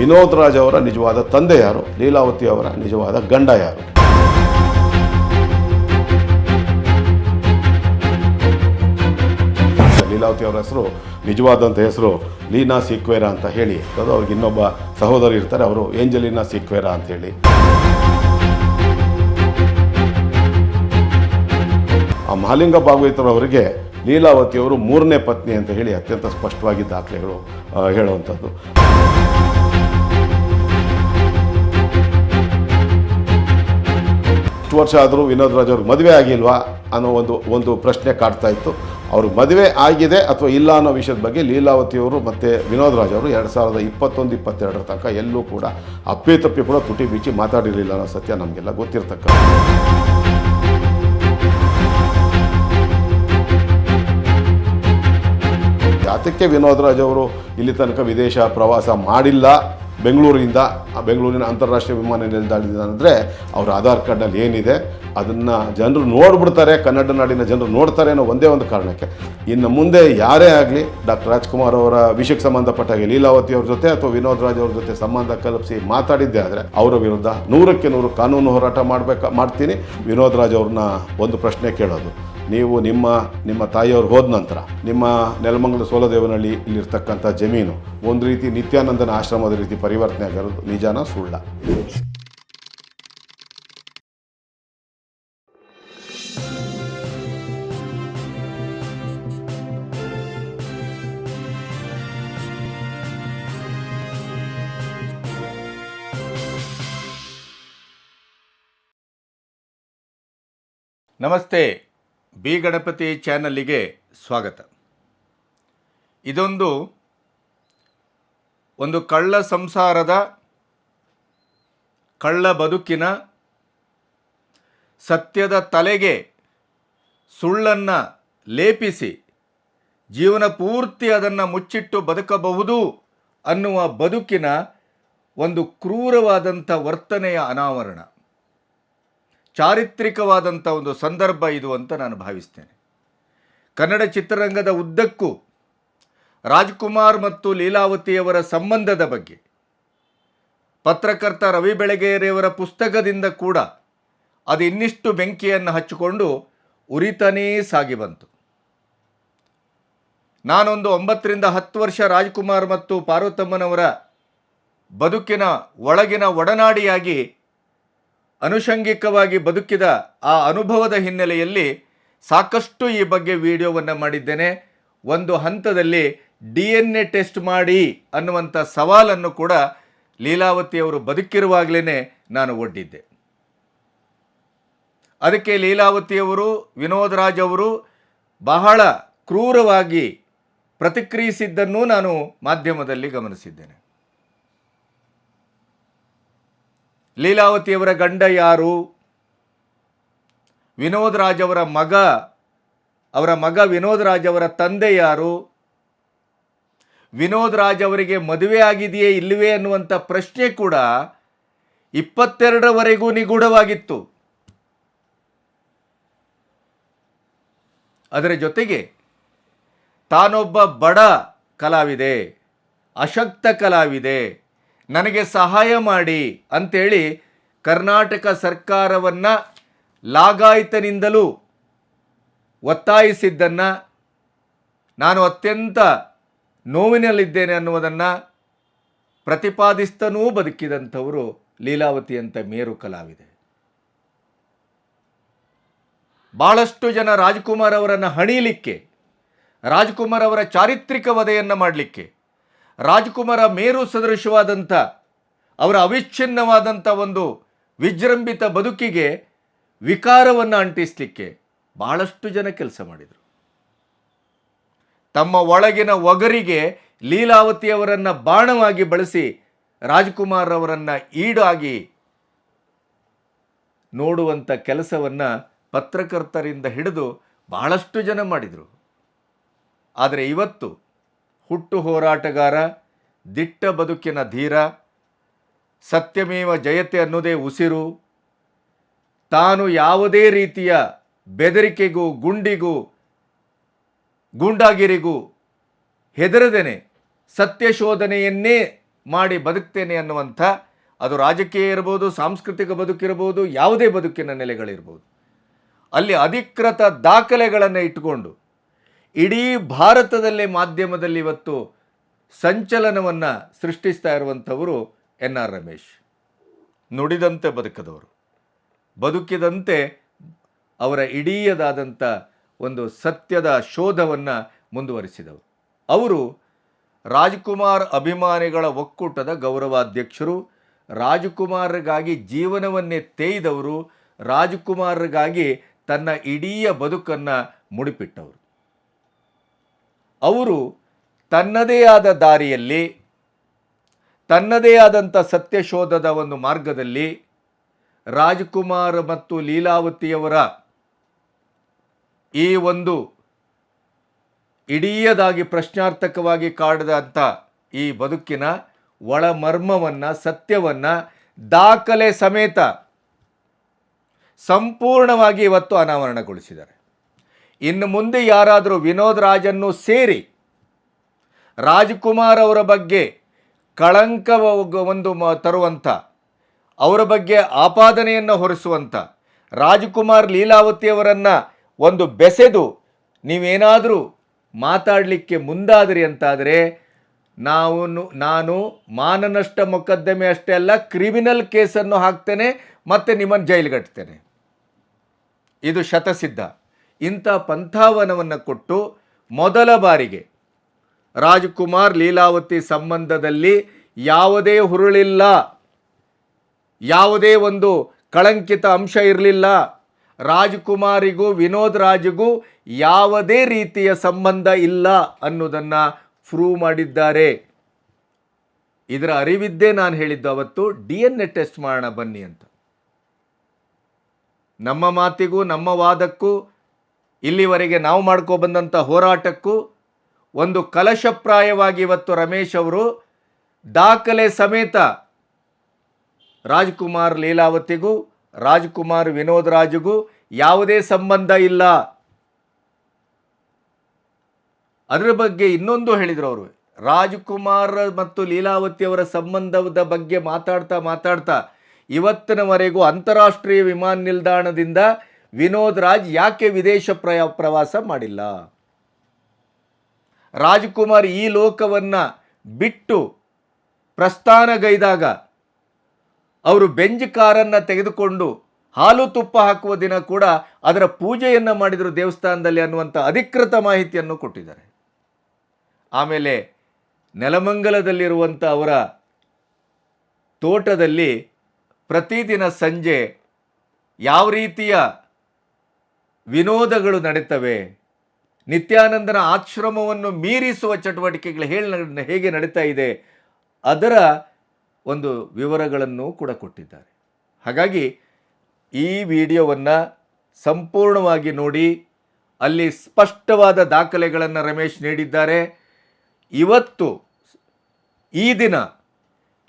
ವಿನೋದ್ ರಾಜ್ ಅವರ ನಿಜವಾದ ತಂದೆ ಯಾರು, ಲೀಲಾವತಿ ಅವರ ನಿಜವಾದ ಗಂಡ ಯಾರು? ಲೀಲಾವತಿ ಅವರ ಹೆಸರು ನಿಜವಾದಂಥ ಹೆಸರು ಲೀನಾ ಸೀಕ್ವೇರಾ ಅಂತ ಹೇಳಿ, ಅದು ಅವ್ರಿಗೆ ಇನ್ನೊಬ್ಬ ಸಹೋದರಿ ಇರ್ತಾರೆ, ಅವರು ಏಂಜಲಿನಾ ಸೀಕ್ವೇರಾ ಅಂತ ಹೇಳಿ. ಆ ಮಹಾಲಿಂಗ ಭಾಗವತರವರಿಗೆ ಲೀಲಾವತಿಯವರು 3ನೇ ಪತ್ನಿ ಅಂತ ಹೇಳಿ ಅತ್ಯಂತ ಸ್ಪಷ್ಟವಾಗಿ ದಾಖಲೆಗಳು ಹೇಳುವಂಥದ್ದು. ಇಷ್ಟು ವರ್ಷ ಆದರೂ ವಿನೋದ್ ರಾಜ್ ಅವ್ರಿಗೆ ಮದುವೆ ಆಗಿಲ್ವಾ ಅನ್ನೋ ಒಂದು ಪ್ರಶ್ನೆ ಕಾಡ್ತಾ ಇತ್ತು. ಅವ್ರಿಗೆ ಮದುವೆ ಆಗಿದೆ ಅಥವಾ ಇಲ್ಲ ಅನ್ನೋ ವಿಷಯದ ಬಗ್ಗೆ ಲೀಲಾವತಿಯವರು ಮತ್ತು ವಿನೋದ್ ರಾಜ್ ಅವರು 2021-22 ತನಕ ಎಲ್ಲೂ ಕೂಡ ಅಪ್ಪಿ ಕೂಡ ತುಟಿ ಬಿಚ್ಚಿ ಮಾತಾಡಿರಲಿಲ್ಲ ಅನ್ನೋ ಸತ್ಯ ನಮಗೆಲ್ಲ ಗೊತ್ತಿರ್ತಕ್ಕ. ಯಾತಕ್ಕೆ ವಿನೋದ್ ರಾಜ್ ಅವರು ಇಲ್ಲಿ ತನಕ ವಿದೇಶ ಪ್ರವಾಸ ಮಾಡಿಲ್ಲ ಬೆಂಗಳೂರಿನ ಅಂತಾರಾಷ್ಟ್ರೀಯ ವಿಮಾನ ನಿಲ್ದಾಣದಿಂದ ಅಂದರೆ ಅವ್ರ ಆಧಾರ್ ಕಾರ್ಡ್ನಲ್ಲಿ ಏನಿದೆ ಅದನ್ನು ಜನರು ನೋಡ್ಬಿಡ್ತಾರೆ, ಕನ್ನಡ ನಾಡಿನ ಜನರು ನೋಡ್ತಾರೆ ಅನ್ನೋ ಒಂದೇ ಒಂದು ಕಾರಣಕ್ಕೆ. ಇನ್ನು ಮುಂದೆ ಯಾರೇ ಆಗಲಿ ಡಾಕ್ಟರ್ ರಾಜ್ಕುಮಾರ್ ಅವರ ವಿಷಯಕ್ಕೆ ಸಂಬಂಧಪಟ್ಟಾಗೆ ಲೀಲಾವತಿ ಅವ್ರ ಜೊತೆ ಅಥವಾ ವಿನೋದ್ ರಾಜ್ ಅವ್ರ ಜೊತೆ ಸಂಬಂಧ ಕಲ್ಪಿಸಿ ಮಾತಾಡಿದ್ದೆ ಆದರೆ ಅವರ ವಿರುದ್ಧ 100ಕ್ಕೆ 100 ಕಾನೂನು ಹೋರಾಟ ಮಾಡ್ತೀನಿ. ವಿನೋದ್ ರಾಜ್ ಅವ್ರನ್ನ ಒಂದು ಪ್ರಶ್ನೆ ಕೇಳೋದು, ನೀವು ನಿಮ್ಮ ತಾಯಿಯವ್ರು ಹೋದ ನಂತರ ನಿಮ್ಮ ನೆಲಮಂಗಲ ಸೋಲದೇವನಹಳ್ಳಿ ಇಲ್ಲಿರ್ತಕ್ಕಂಥ ಜಮೀನು ಒಂದು ರೀತಿ ನಿತ್ಯಾನಂದನ ಆಶ್ರಮದ ರೀತಿ ಪರಿವರ್ತನೆ ಆಗಿರೋದು ನಿಜಾನ ಸುಳ್ಳ? ನಮಸ್ತೆ, ಬಿ ಗಣಪತಿ ಚಾನಲ್ಲಿಗೆ ಸ್ವಾಗತ. ಇದೊಂದು ಕಳ್ಳ ಸಂಸಾರದ, ಕಳ್ಳ ಬದುಕಿನ, ಸತ್ಯದ ತಲೆಗೆ ಸುಳ್ಳನ್ನು ಲೇಪಿಸಿ ಜೀವನ ಪೂರ್ತಿ ಅದನ್ನು ಮುಚ್ಚಿಟ್ಟು ಬದುಕಬಹುದು ಅನ್ನುವ ಬದುಕಿನ ಒಂದು ಕ್ರೂರವಾದಂಥ ವರ್ತನೆಯ ಅನಾವರಣ, ಚಾರಿತ್ರಿಕವಾದಂಥ ಒಂದು ಸಂದರ್ಭ ಇದು ಅಂತ ನಾನು ಭಾವಿಸ್ತೇನೆ. ಕನ್ನಡ ಚಿತ್ರರಂಗದ ಉದ್ದಕ್ಕೂ ರಾಜ್ಕುಮಾರ್ ಮತ್ತು ಲೀಲಾವತಿಯವರ ಸಂಬಂಧದ ಬಗ್ಗೆ ಪತ್ರಕರ್ತ ರವಿ ಬೆಳಗೆರೆಯವರ ಪುಸ್ತಕದಿಂದ ಕೂಡ ಅದು ಇನ್ನಿಷ್ಟು ಬೆಂಕಿಯನ್ನು ಹಚ್ಚಿಕೊಂಡು ಉರಿತಾನೇ ಸಾಗಿ ಬಂತು. ನಾನೊಂದು 9ರಿಂದ 10 ವರ್ಷ ರಾಜ್ಕುಮಾರ್ ಮತ್ತು ಪಾರ್ವತಮ್ಮನವರ ಬದುಕಿನ ಒಳಗಿನ ಒಡನಾಡಿಯಾಗಿ ಅನುಷಂಗಿಕವಾಗಿ ಬದುಕಿದ ಆ ಅನುಭವದ ಹಿನ್ನೆಲೆಯಲ್ಲಿ ಸಾಕಷ್ಟು ಈ ಬಗ್ಗೆ ವಿಡಿಯೋವನ್ನು ಮಾಡಿದ್ದೇನೆ. ಒಂದು ಹಂತದಲ್ಲಿ DNA ಟೆಸ್ಟ್ ಮಾಡಿ ಅನ್ನುವಂಥ ಸವಾಲನ್ನು ಕೂಡ ಲೀಲಾವತಿಯವರು ಬದುಕಿರುವಾಗಲೇ ನಾನು ಒಡ್ಡಿದ್ದೆ. ಅದಕ್ಕೆ ಲೀಲಾವತಿಯವರು, ವಿನೋದ್ ರಾಜ್ ಅವರು ಬಹಳ ಕ್ರೂರವಾಗಿ ಪ್ರತಿಕ್ರಿಯಿಸಿದ್ದನ್ನು ನಾನು ಮಾಧ್ಯಮದಲ್ಲಿ ಗಮನಿಸಿದ್ದೇನೆ. ಲೀಲಾವತಿಯವರ ಗಂಡ ಯಾರು, ವಿನೋದ್ ರಾಜ್ ಅವರ ಮಗ ವಿನೋದ್ ರಾಜ್ ಅವರ ತಂದೆ ಯಾರು, ವಿನೋದ್ ರಾಜ್ ಅವರಿಗೆ ಮದುವೆ ಆಗಿದೆಯೇ ಇಲ್ಲವೇ ಅನ್ನುವಂಥ ಪ್ರಶ್ನೆ ಕೂಡ 22ರವರೆಗೂ ನಿಗೂಢವಾಗಿತ್ತು. ಅದರ ಜೊತೆಗೆ ತಾನೊಬ್ಬ ಬಡ ಕಲಾವಿದೆ, ಅಶಕ್ತ ಕಲಾವಿದೆ, ನನಗೆ ಸಹಾಯ ಮಾಡಿ ಅಂತೇಳಿ ಕರ್ನಾಟಕ ಸರ್ಕಾರವನ್ನು ಲಾಗಾಯತನಿಂದಲೂ ಒತ್ತಾಯಿಸಿದ್ದನ್ನು, ನಾನು ಅತ್ಯಂತ ನೋವಿನಲ್ಲಿದ್ದೇನೆ ಅನ್ನುವುದನ್ನು ಪ್ರತಿಪಾದಿಸ್ತನೂ ಬದುಕಿದಂಥವರು ಲೀಲಾವತಿ ಅಂತ ಮೇರು ಕಲಾವಿದೆ. ಭಾಳಷ್ಟು ಜನ ರಾಜ್ಕುಮಾರ್ ಅವರನ್ನು ಹಣಿಯಲಿಕ್ಕೆ, ರಾಜ್ಕುಮಾರ್ ಅವರ ಚಾರಿತ್ರಿಕ ವಧೆಯನ್ನು ಮಾಡಲಿಕ್ಕೆ, ರಾಜ್ಕುಮಾರ ಮೇರು ಸದೃಶವಾದಂಥ ಅವರ ಅವಿಚ್ಛಿನ್ನವಾದಂಥ ಒಂದು ವಿಜೃಂಭಿತ ಬದುಕಿಗೆ ವಿಕಾರವನ್ನು ಅಂಟಿಸಲಿಕ್ಕೆ ಬಹಳಷ್ಟು ಜನ ಕೆಲಸ ಮಾಡಿದರು. ತಮ್ಮ ಒಳಗಿನ ಒಗರಿಗೆ ಲೀಲಾವತಿಯವರನ್ನು ಬಾಣವಾಗಿ ಬಳಸಿ ರಾಜ್ಕುಮಾರ್ ಅವರನ್ನು ಈಡಾಗಿ ನೋಡುವಂಥ ಕೆಲಸವನ್ನು ಪತ್ರಕರ್ತರಿಂದ ಹಿಡಿದು ಬಹಳಷ್ಟು ಜನ ಮಾಡಿದರು. ಆದರೆ ಇವತ್ತು ಹುಟ್ಟು ಹೋರಾಟಗಾರ, ದಿಟ್ಟ ಬದುಕಿನ ಧೀರ, ಸತ್ಯಮೇವ ಜಯತೆ ಅನ್ನೋದೇ ಉಸಿರು, ತಾನು ಯಾವುದೇ ರೀತಿಯ ಬೆದರಿಕೆಗೂ ಗೂಂಡಾಗಿರಿಗೂ ಹೆದರದೇನೆ ಸತ್ಯ ಶೋಧನೆಯನ್ನೇ ಮಾಡಿ ಬದುಕ್ತೇನೆ ಅನ್ನುವಂಥ, ಅದು ರಾಜಕೀಯ ಇರ್ಬೋದು, ಸಾಂಸ್ಕೃತಿಕ ಬದುಕಿರ್ಬೋದು, ಯಾವುದೇ ಬದುಕಿನ ನೆಲೆಗಳಿರ್ಬೋದು, ಅಲ್ಲಿ ಅಧಿಕೃತ ದಾಖಲೆಗಳನ್ನು ಇಟ್ಟುಕೊಂಡು ಇಡೀ ಭಾರತದಲ್ಲೇ ಮಾಧ್ಯಮದಲ್ಲಿ ಇವತ್ತು ಸಂಚಲನವನ್ನು ಸೃಷ್ಟಿಸ್ತಾ ಇರುವಂಥವರು ಎನ್ ಆರ್ ರಮೇಶ್. ನುಡಿದಂತೆ ಬದುಕದವರು, ಬದುಕಿದಂತೆ ಅವರ ಇಡೀಯದಾದಂಥ ಒಂದು ಸತ್ಯದ ಶೋಧವನ್ನು ಮುಂದುವರಿಸಿದವರು. ಅವರು ರಾಜ್ಕುಮಾರ್ ಅಭಿಮಾನಿಗಳ ಒಕ್ಕೂಟದ ಗೌರವಾಧ್ಯಕ್ಷರು, ರಾಜ್ಕುಮಾರ್ಗಾಗಿ ಜೀವನವನ್ನೇ ತೇಯ್ದವರು, ರಾಜ್ಕುಮಾರ್ಗಾಗಿ ತನ್ನ ಇಡೀ ಬದುಕನ್ನು ಮುಡಿಪಿಟ್ಟವರು. ಅವರು ತನ್ನದೇ ಆದ ದಾರಿಯಲ್ಲಿ, ತನ್ನದೇ ಆದಂಥ ಸತ್ಯಶೋಧದ ಒಂದು ಮಾರ್ಗದಲ್ಲಿ ರಾಜ್ಕುಮಾರ್ ಮತ್ತು ಲೀಲಾವತಿಯವರ ಈ ಒಂದು ಇಡೀಯದಾಗಿ ಪ್ರಶ್ನಾರ್ಥಕವಾಗಿ ಕಾಡಿದಂಥ ಈ ಬದುಕಿನ ಒಳಮರ್ಮವನ್ನು, ಸತ್ಯವನ್ನು ದಾಖಲೆ ಸಮೇತ ಸಂಪೂರ್ಣವಾಗಿ ಇವತ್ತು ಅನಾವರಣಗೊಳಿಸಿದ್ದಾರೆ. ಇನ್ನು ಮುಂದೆ ಯಾರಾದರೂ ವಿನೋದ್ ರಾಜನ್ನು ಸೇರಿ ರಾಜ್ಕುಮಾರ್ ಅವರ ಬಗ್ಗೆ ಕಳಂಕ ಒಂದು ತರುವಂಥ, ಅವರ ಬಗ್ಗೆ ಆಪಾದನೆಯನ್ನು ಹೊರಿಸುವಂಥ, ರಾಜ್ಕುಮಾರ್ ಲೀಲಾವತಿಯವರನ್ನು ಒಂದು ಬೆಸೆದು ನೀವೇನಾದರೂ ಮಾತಾಡಲಿಕ್ಕೆ ಮುಂದಾದ್ರಿ ಅಂತಾದರೆ ನಾನು ಮಾನನಷ್ಟ ಮೊಕದ್ದಮೆ ಅಷ್ಟೇ ಅಲ್ಲ, ಕ್ರಿಮಿನಲ್ ಕೇಸನ್ನು ಹಾಕ್ತೇನೆ ಮತ್ತು ನಿಮ್ಮನ್ನು ಜೈಲಿಗಟ್ತೇನೆ. ಇದು ಶತಸಿದ್ಧ. ಇಂಥ ಪಂಥಾವನವನ್ನು ಕೊಟ್ಟು ಮೊದಲ ಬಾರಿಗೆ ರಾಜ್ಕುಮಾರ್ ಲೀಲಾವತಿ ಸಂಬಂಧದಲ್ಲಿ ಯಾವುದೇ ಹುರುಳಿಲ್ಲ, ಯಾವುದೇ ಒಂದು ಕಳಂಕಿತ ಅಂಶ ಇರಲಿಲ್ಲ, ರಾಜ್ಕುಮಾರಿಗೂ ವಿನೋದ್ ರಾಜ್ಗೂ ಯಾವುದೇ ರೀತಿಯ ಸಂಬಂಧ ಇಲ್ಲ ಅನ್ನೋದನ್ನು ಪ್ರೂವ್ ಮಾಡಿದ್ದಾರೆ. ಇದರ ಅರಿವಿದ್ದೇ ನಾನು ಹೇಳಿದ್ದು ಅವತ್ತು DNA ಟೆಸ್ಟ್ ಮಾಡೋಣ ಬನ್ನಿ ಅಂತ. ನಮ್ಮ ಮಾತಿಗೂ ನಮ್ಮ ವಾದಕ್ಕೂ ಇಲ್ಲಿವರೆಗೆ ನಾವು ಮಾಡ್ಕೊಬಂದಂಥ ಹೋರಾಟಕ್ಕೂ ಒಂದು ಕಲಶಪ್ರಾಯವಾಗಿ ಇವತ್ತು ರಮೇಶ್ ಅವರು ದಾಖಲೆ ಸಮೇತ ರಾಜ್ಕುಮಾರ್ ಲೀಲಾವತಿಗೂ ರಾಜ್ಕುಮಾರ್ ವಿನೋದ್ ರಾಜ್ಗೂ ಯಾವುದೇ ಸಂಬಂಧ ಇಲ್ಲ. ಅದರ ಬಗ್ಗೆ ಇನ್ನೊಂದು ಹೇಳಿದರು ಅವರು, ರಾಜ್ಕುಮಾರ್ ಮತ್ತು ಲೀಲಾವತಿಯವರ ಸಂಬಂಧದ ಬಗ್ಗೆ ಮಾತಾಡ್ತಾ ಇವತ್ತಿನವರೆಗೂ ಅಂತಾರಾಷ್ಟ್ರೀಯ ವಿಮಾನ ನಿಲ್ದಾಣದಿಂದ ವಿನೋದ್ ರಾಜ್ ಯಾಕೆ ವಿದೇಶ ಪ್ರವಾಸ ಮಾಡಿಲ್ಲ? ರಾಜ್ಕುಮಾರ್ ಈ ಲೋಕವನ್ನು ಬಿಟ್ಟು ಪ್ರಸ್ಥಾನಗೈದಾಗ ಅವರು ಬೆಂಜ್ ಕಾರನ್ನು ತೆಗೆದುಕೊಂಡು ಹಾಲು ತುಪ್ಪ ಹಾಕುವ ದಿನ ಕೂಡ ಅದರ ಪೂಜೆಯನ್ನು ಮಾಡಿದರು ದೇವಸ್ಥಾನದಲ್ಲಿ ಅನ್ನುವಂಥ ಅಧಿಕೃತ ಮಾಹಿತಿಯನ್ನು ಕೊಟ್ಟಿದ್ದಾರೆ. ಆಮೇಲೆ ನೆಲಮಂಗಲದಲ್ಲಿರುವಂಥ ಅವರ ತೋಟದಲ್ಲಿ ಪ್ರತಿದಿನ ಸಂಜೆ ಯಾವ ರೀತಿಯ ವಿನೋದಗಳು ನಡೀತವೆ, ನಿತ್ಯಾನಂದನ ಆಶ್ರಮವನ್ನು ಮೀರಿಸುವ ಚಟುವಟಿಕೆಗಳು ಹೇಗೆ ನಡೀತಾ ಇದೆ, ಅದರ ಒಂದು ವಿವರಗಳನ್ನು ಕೂಡ ಕೊಟ್ಟಿದ್ದಾರೆ. ಹಾಗಾಗಿ ಈ ವಿಡಿಯೋವನ್ನು ಸಂಪೂರ್ಣವಾಗಿ ನೋಡಿ, ಅಲ್ಲಿ ಸ್ಪಷ್ಟವಾದ ದಾಖಲೆಗಳನ್ನು ರಮೇಶ್ ನೀಡಿದ್ದಾರೆ. ಇವತ್ತು ಈ ದಿನ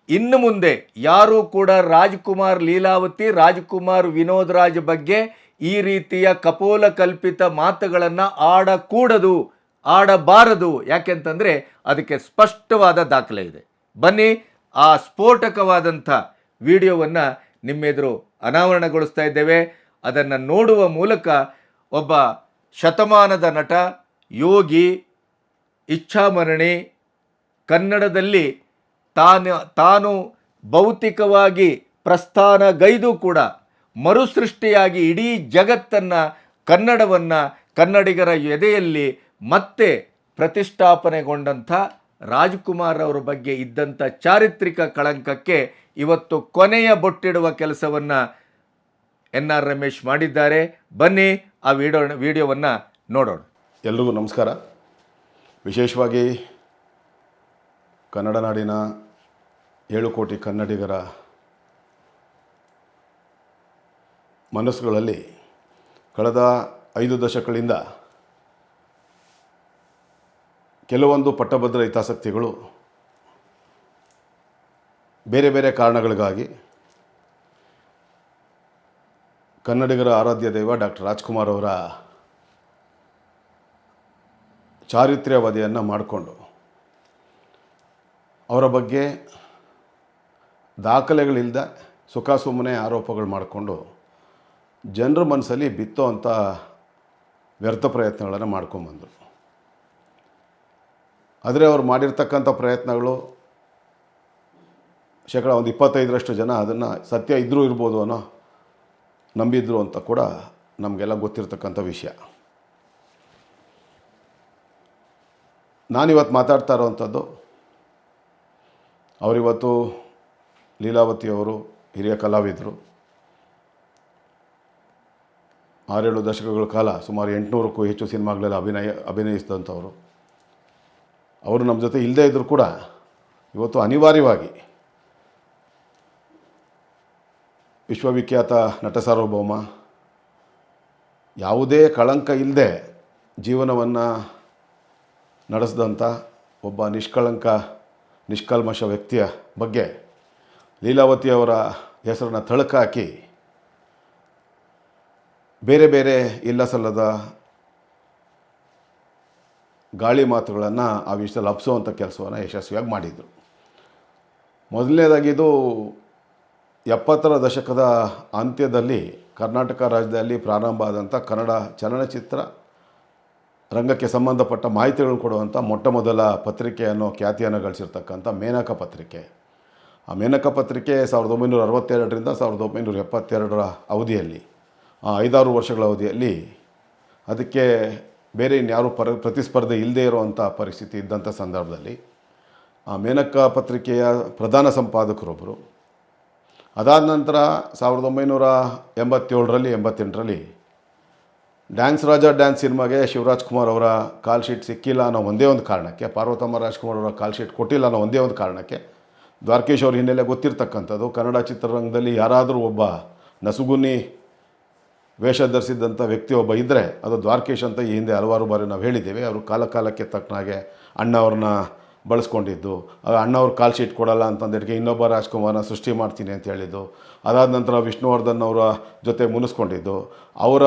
ಇನ್ನು ಮುಂದೆ ಯಾರೂ ಕೂಡ ರಾಜ್ಕುಮಾರ್ ಲೀಲಾವತಿ, ರಾಜ್ಕುಮಾರ್ ವಿನೋದ್ ರಾಜ್ ಬಗ್ಗೆ ಈ ರೀತಿಯ ಕಪೋಲ ಕಲ್ಪಿತ ಮಾತುಗಳನ್ನು ಆಡಕೂಡದು, ಆಡಬಾರದು. ಯಾಕೆಂತಂದರೆ ಅದಕ್ಕೆ ಸ್ಪಷ್ಟವಾದ ದಾಖಲೆ ಇದೆ. ಬನ್ನಿ ಆ ಸ್ಫೋಟಕವಾದಂಥ ವಿಡಿಯೋವನ್ನು ನಿಮ್ಮೆದುರು ಅನಾವರಣಗೊಳಿಸ್ತಾ ಇದ್ದೇವೆ. ಅದನ್ನು ನೋಡುವ ಮೂಲಕ ಒಬ್ಬ ಶತಮಾನದ ನಟ, ಯೋಗಿ, ಇಚ್ಛಾಮರಣಿ, ಕನ್ನಡದಲ್ಲಿ ತಾನು ಭೌತಿಕವಾಗಿ ಪ್ರಸ್ಥಾನಗೈದು ಕೂಡ ಮರುಸೃಷ್ಟಿಯಾಗಿ ಇಡೀ ಜಗತ್ತನ್ನು, ಕನ್ನಡವನ್ನು, ಕನ್ನಡಿಗರ ಎದೆಯಲ್ಲಿ ಮತ್ತೆ ಪ್ರತಿಷ್ಠಾಪನೆಗೊಂಡಂಥ ರಾಜ್ಕುಮಾರ್ ಅವರ ಬಗ್ಗೆ ಇದ್ದಂಥ ಚಾರಿತ್ರಿಕ ಕಳಂಕಕ್ಕೆ ಇವತ್ತು ಕೊನೆಯ ಬೊಟ್ಟಿಡುವ ಕೆಲಸವನ್ನು ಎನ್ ಆರ್ ರಮೇಶ್ ಮಾಡಿದ್ದಾರೆ. ಬನ್ನಿ ಆ ವಿಡಿಯೋವನ್ನು ನೋಡೋಣ. ಎಲ್ರಿಗೂ ನಮಸ್ಕಾರ. ವಿಶೇಷವಾಗಿ ಕನ್ನಡ ನಾಡಿನ 7 ಕೋಟಿ ಕನ್ನಡಿಗರ ಮನಸ್ಸುಗಳಲ್ಲಿ ಕಳೆದ 5 ದಶಕಗಳಿಂದ ಕೆಲವೊಂದು ಪಟ್ಟಭದ್ರ ಹಿತಾಸಕ್ತಿಗಳು ಬೇರೆ ಬೇರೆ ಕಾರಣಗಳಿಗಾಗಿ ಕನ್ನಡಿಗರ ಆರಾಧ್ಯ ದೈವ ಡಾಕ್ಟರ್ ರಾಜ್ಕುಮಾರ್ ಅವರ ಚಾರಿತ್ರ್ಯವಧೆಯನ್ನು ಮಾಡಿಕೊಂಡು ಅವರ ಬಗ್ಗೆ ದಾಖಲೆಗಳಿಲ್ಲದೆ ಸುಖ ಸುಮ್ಮನೆ ಆರೋಪಗಳು ಮಾಡಿಕೊಂಡು ಜನರ ಮನಸ್ಸಲ್ಲಿ ಬಿತ್ತೋ ಅಂಥ ವ್ಯರ್ಥ ಪ್ರಯತ್ನಗಳನ್ನು ಮಾಡ್ಕೊಂಬಂದರು. ಆದರೆ ಅವ್ರು ಮಾಡಿರ್ತಕ್ಕಂಥ ಪ್ರಯತ್ನಗಳು ಶೇಕಡ 25% ಜನ ಅದನ್ನು ಸತ್ಯ ಇದ್ದರೂ ಇರ್ಬೋದು ಅನ್ನೋ ನಂಬಿದ್ರು ಅಂತ ಕೂಡ ನಮಗೆಲ್ಲ ಗೊತ್ತಿರ್ತಕ್ಕಂಥ ವಿಷಯ. ನಾನಿವತ್ತು ಮಾತಾಡ್ತಾ ಇರೋವಂಥದ್ದು ಅವರಿವತ್ತು ಲೀಲಾವತಿಯವರು ಹಿರಿಯ ಕಲಾವಿದರು, 6-7 ದಶಕಗಳ ಕಾಲ ಸುಮಾರು 800ಕ್ಕೂ ಹೆಚ್ಚು ಸಿನಿಮಾಗಳಲ್ಲಿ ಅಭಿನಯಿಸಿದಂಥವರು. ಅವರು ನಮ್ಮ ಜೊತೆ ಇಲ್ಲದೇ ಇದ್ದರೂ ಕೂಡ ಇವತ್ತು ಅನಿವಾರ್ಯವಾಗಿ ವಿಶ್ವವಿಖ್ಯಾತ ನಟ ಸಾರ್ವಭೌಮ, ಯಾವುದೇ ಕಳಂಕ ಇಲ್ಲದೆ ಜೀವನವನ್ನು ನಡೆಸಿದಂಥ ಒಬ್ಬ ನಿಷ್ಕಲ್ಮಶ ವ್ಯಕ್ತಿಯ ಬಗ್ಗೆ ಲೀಲಾವತಿಯವರ ಹೆಸರನ್ನು ತಳಕಾಕಿ ಬೇರೆ ಬೇರೆ ಇಲ್ಲ ಸಲ್ಲದ ಗಾಳಿ ಮಾತುಗಳನ್ನು ಆ ವಿಷಯದಲ್ಲಿ ಹಬ್ಸೋವಂಥ ಕೆಲಸವನ್ನು ಯಶಸ್ವಿಯಾಗಿ ಮಾಡಿದರು. ಮೊದಲನೇದಾಗಿ ಇದು 70ರ ದಶಕದ ಅಂತ್ಯದಲ್ಲಿ ಕರ್ನಾಟಕ ರಾಜ್ಯದಲ್ಲಿ ಪ್ರಾರಂಭ ಆದಂಥ ಕನ್ನಡ ಚಲನಚಿತ್ರ ರಂಗಕ್ಕೆ ಸಂಬಂಧಪಟ್ಟ ಮಾಹಿತಿಗಳನ್ನು ಕೊಡುವಂಥ ಮೊಟ್ಟ ಮೊದಲ ಪತ್ರಿಕೆ ಅನ್ನೋ ಖ್ಯಾತಿಯನ್ನು ಗಳಿಸಿರ್ತಕ್ಕಂಥ ಮೇನಕ ಪತ್ರಿಕೆ. ಆ ಮೇನಕ ಪತ್ರಿಕೆ 1962ರಿಂದ 1972ರ ಅವಧಿಯಲ್ಲಿ 5-6 ವರ್ಷಗಳ ಅವಧಿಯಲ್ಲಿ ಅದಕ್ಕೆ ಬೇರೆ ಇನ್ಯಾರೂ ಪ್ರತಿಸ್ಪರ್ಧೆ ಇಲ್ಲದೇ ಇರುವಂಥ ಪರಿಸ್ಥಿತಿ ಇದ್ದಂಥ ಸಂದರ್ಭದಲ್ಲಿ ಆ ಮೇನಕ ಪತ್ರಿಕೆಯ ಪ್ರಧಾನ ಸಂಪಾದಕರೊಬ್ಬರು, ಅದಾದ ನಂತರ 1987ರಲ್ಲಿ 88ರಲ್ಲಿ ಡ್ಯಾನ್ಸ್ ರಾಜ ಡ್ಯಾನ್ಸ್ ಸಿನಿಮಾಗೆ ಶಿವರಾಜ್ ಕುಮಾರ್ ಅವರ ಕಾಲ್ ಶೀಟ್ ಸಿಕ್ಕಿಲ್ಲ ಅನ್ನೋ ಒಂದೇ ಒಂದು ಕಾರಣಕ್ಕೆ, ಪಾರ್ವತಮ್ಮ ರಾಜ್ಕುಮಾರ್ ಅವರ ಕಾಲ್ ಶೀಟ್ ಕೊಟ್ಟಿಲ್ಲ ಅನ್ನೋ ಒಂದೇ ಒಂದು ಕಾರಣಕ್ಕೆ, ದ್ವಾರಕೀಶ್ ಅವ್ರ ಹಿನ್ನೆಲೆ ಗೊತ್ತಿರ್ತಕ್ಕಂಥದ್ದು, ಕನ್ನಡ ಚಿತ್ರರಂಗದಲ್ಲಿ ಯಾರಾದರೂ ಒಬ್ಬ ನಸುಗುನ್ನಿ ವೇಷ ಧರಿಸಿದ್ದಂಥ ವ್ಯಕ್ತಿ ಒಬ್ಬ ಇದ್ದರೆ ಅದು ದ್ವಾರಕೀಶ್ ಅಂತ ಈ ಹಿಂದೆ ಹಲವಾರು ಬಾರಿ ನಾವು ಹೇಳಿದ್ದೇವೆ. ಅವರು ಕಾಲಕ್ಕೆ ತಕ್ಕನಾಗೆ ಅಣ್ಣವ್ರನ್ನ ಬಳಸ್ಕೊಂಡಿದ್ದು, ಅಣ್ಣವ್ರು ಕಾಲ್ ಶೀಟ್ ಕೊಡಲ್ಲ ಅಂತಂದೇಳಿಗೆ ಇನ್ನೊಬ್ಬ ರಾಜ್ಕುಮಾರನ ಸೃಷ್ಟಿ ಮಾಡ್ತೀನಿ ಅಂತ ಹೇಳಿದ್ದು, ಅದಾದ ನಂತರ ವಿಷ್ಣುವರ್ಧನ್ ಅವರ ಜೊತೆ ಮುನಿಸ್ಕೊಂಡಿದ್ದು,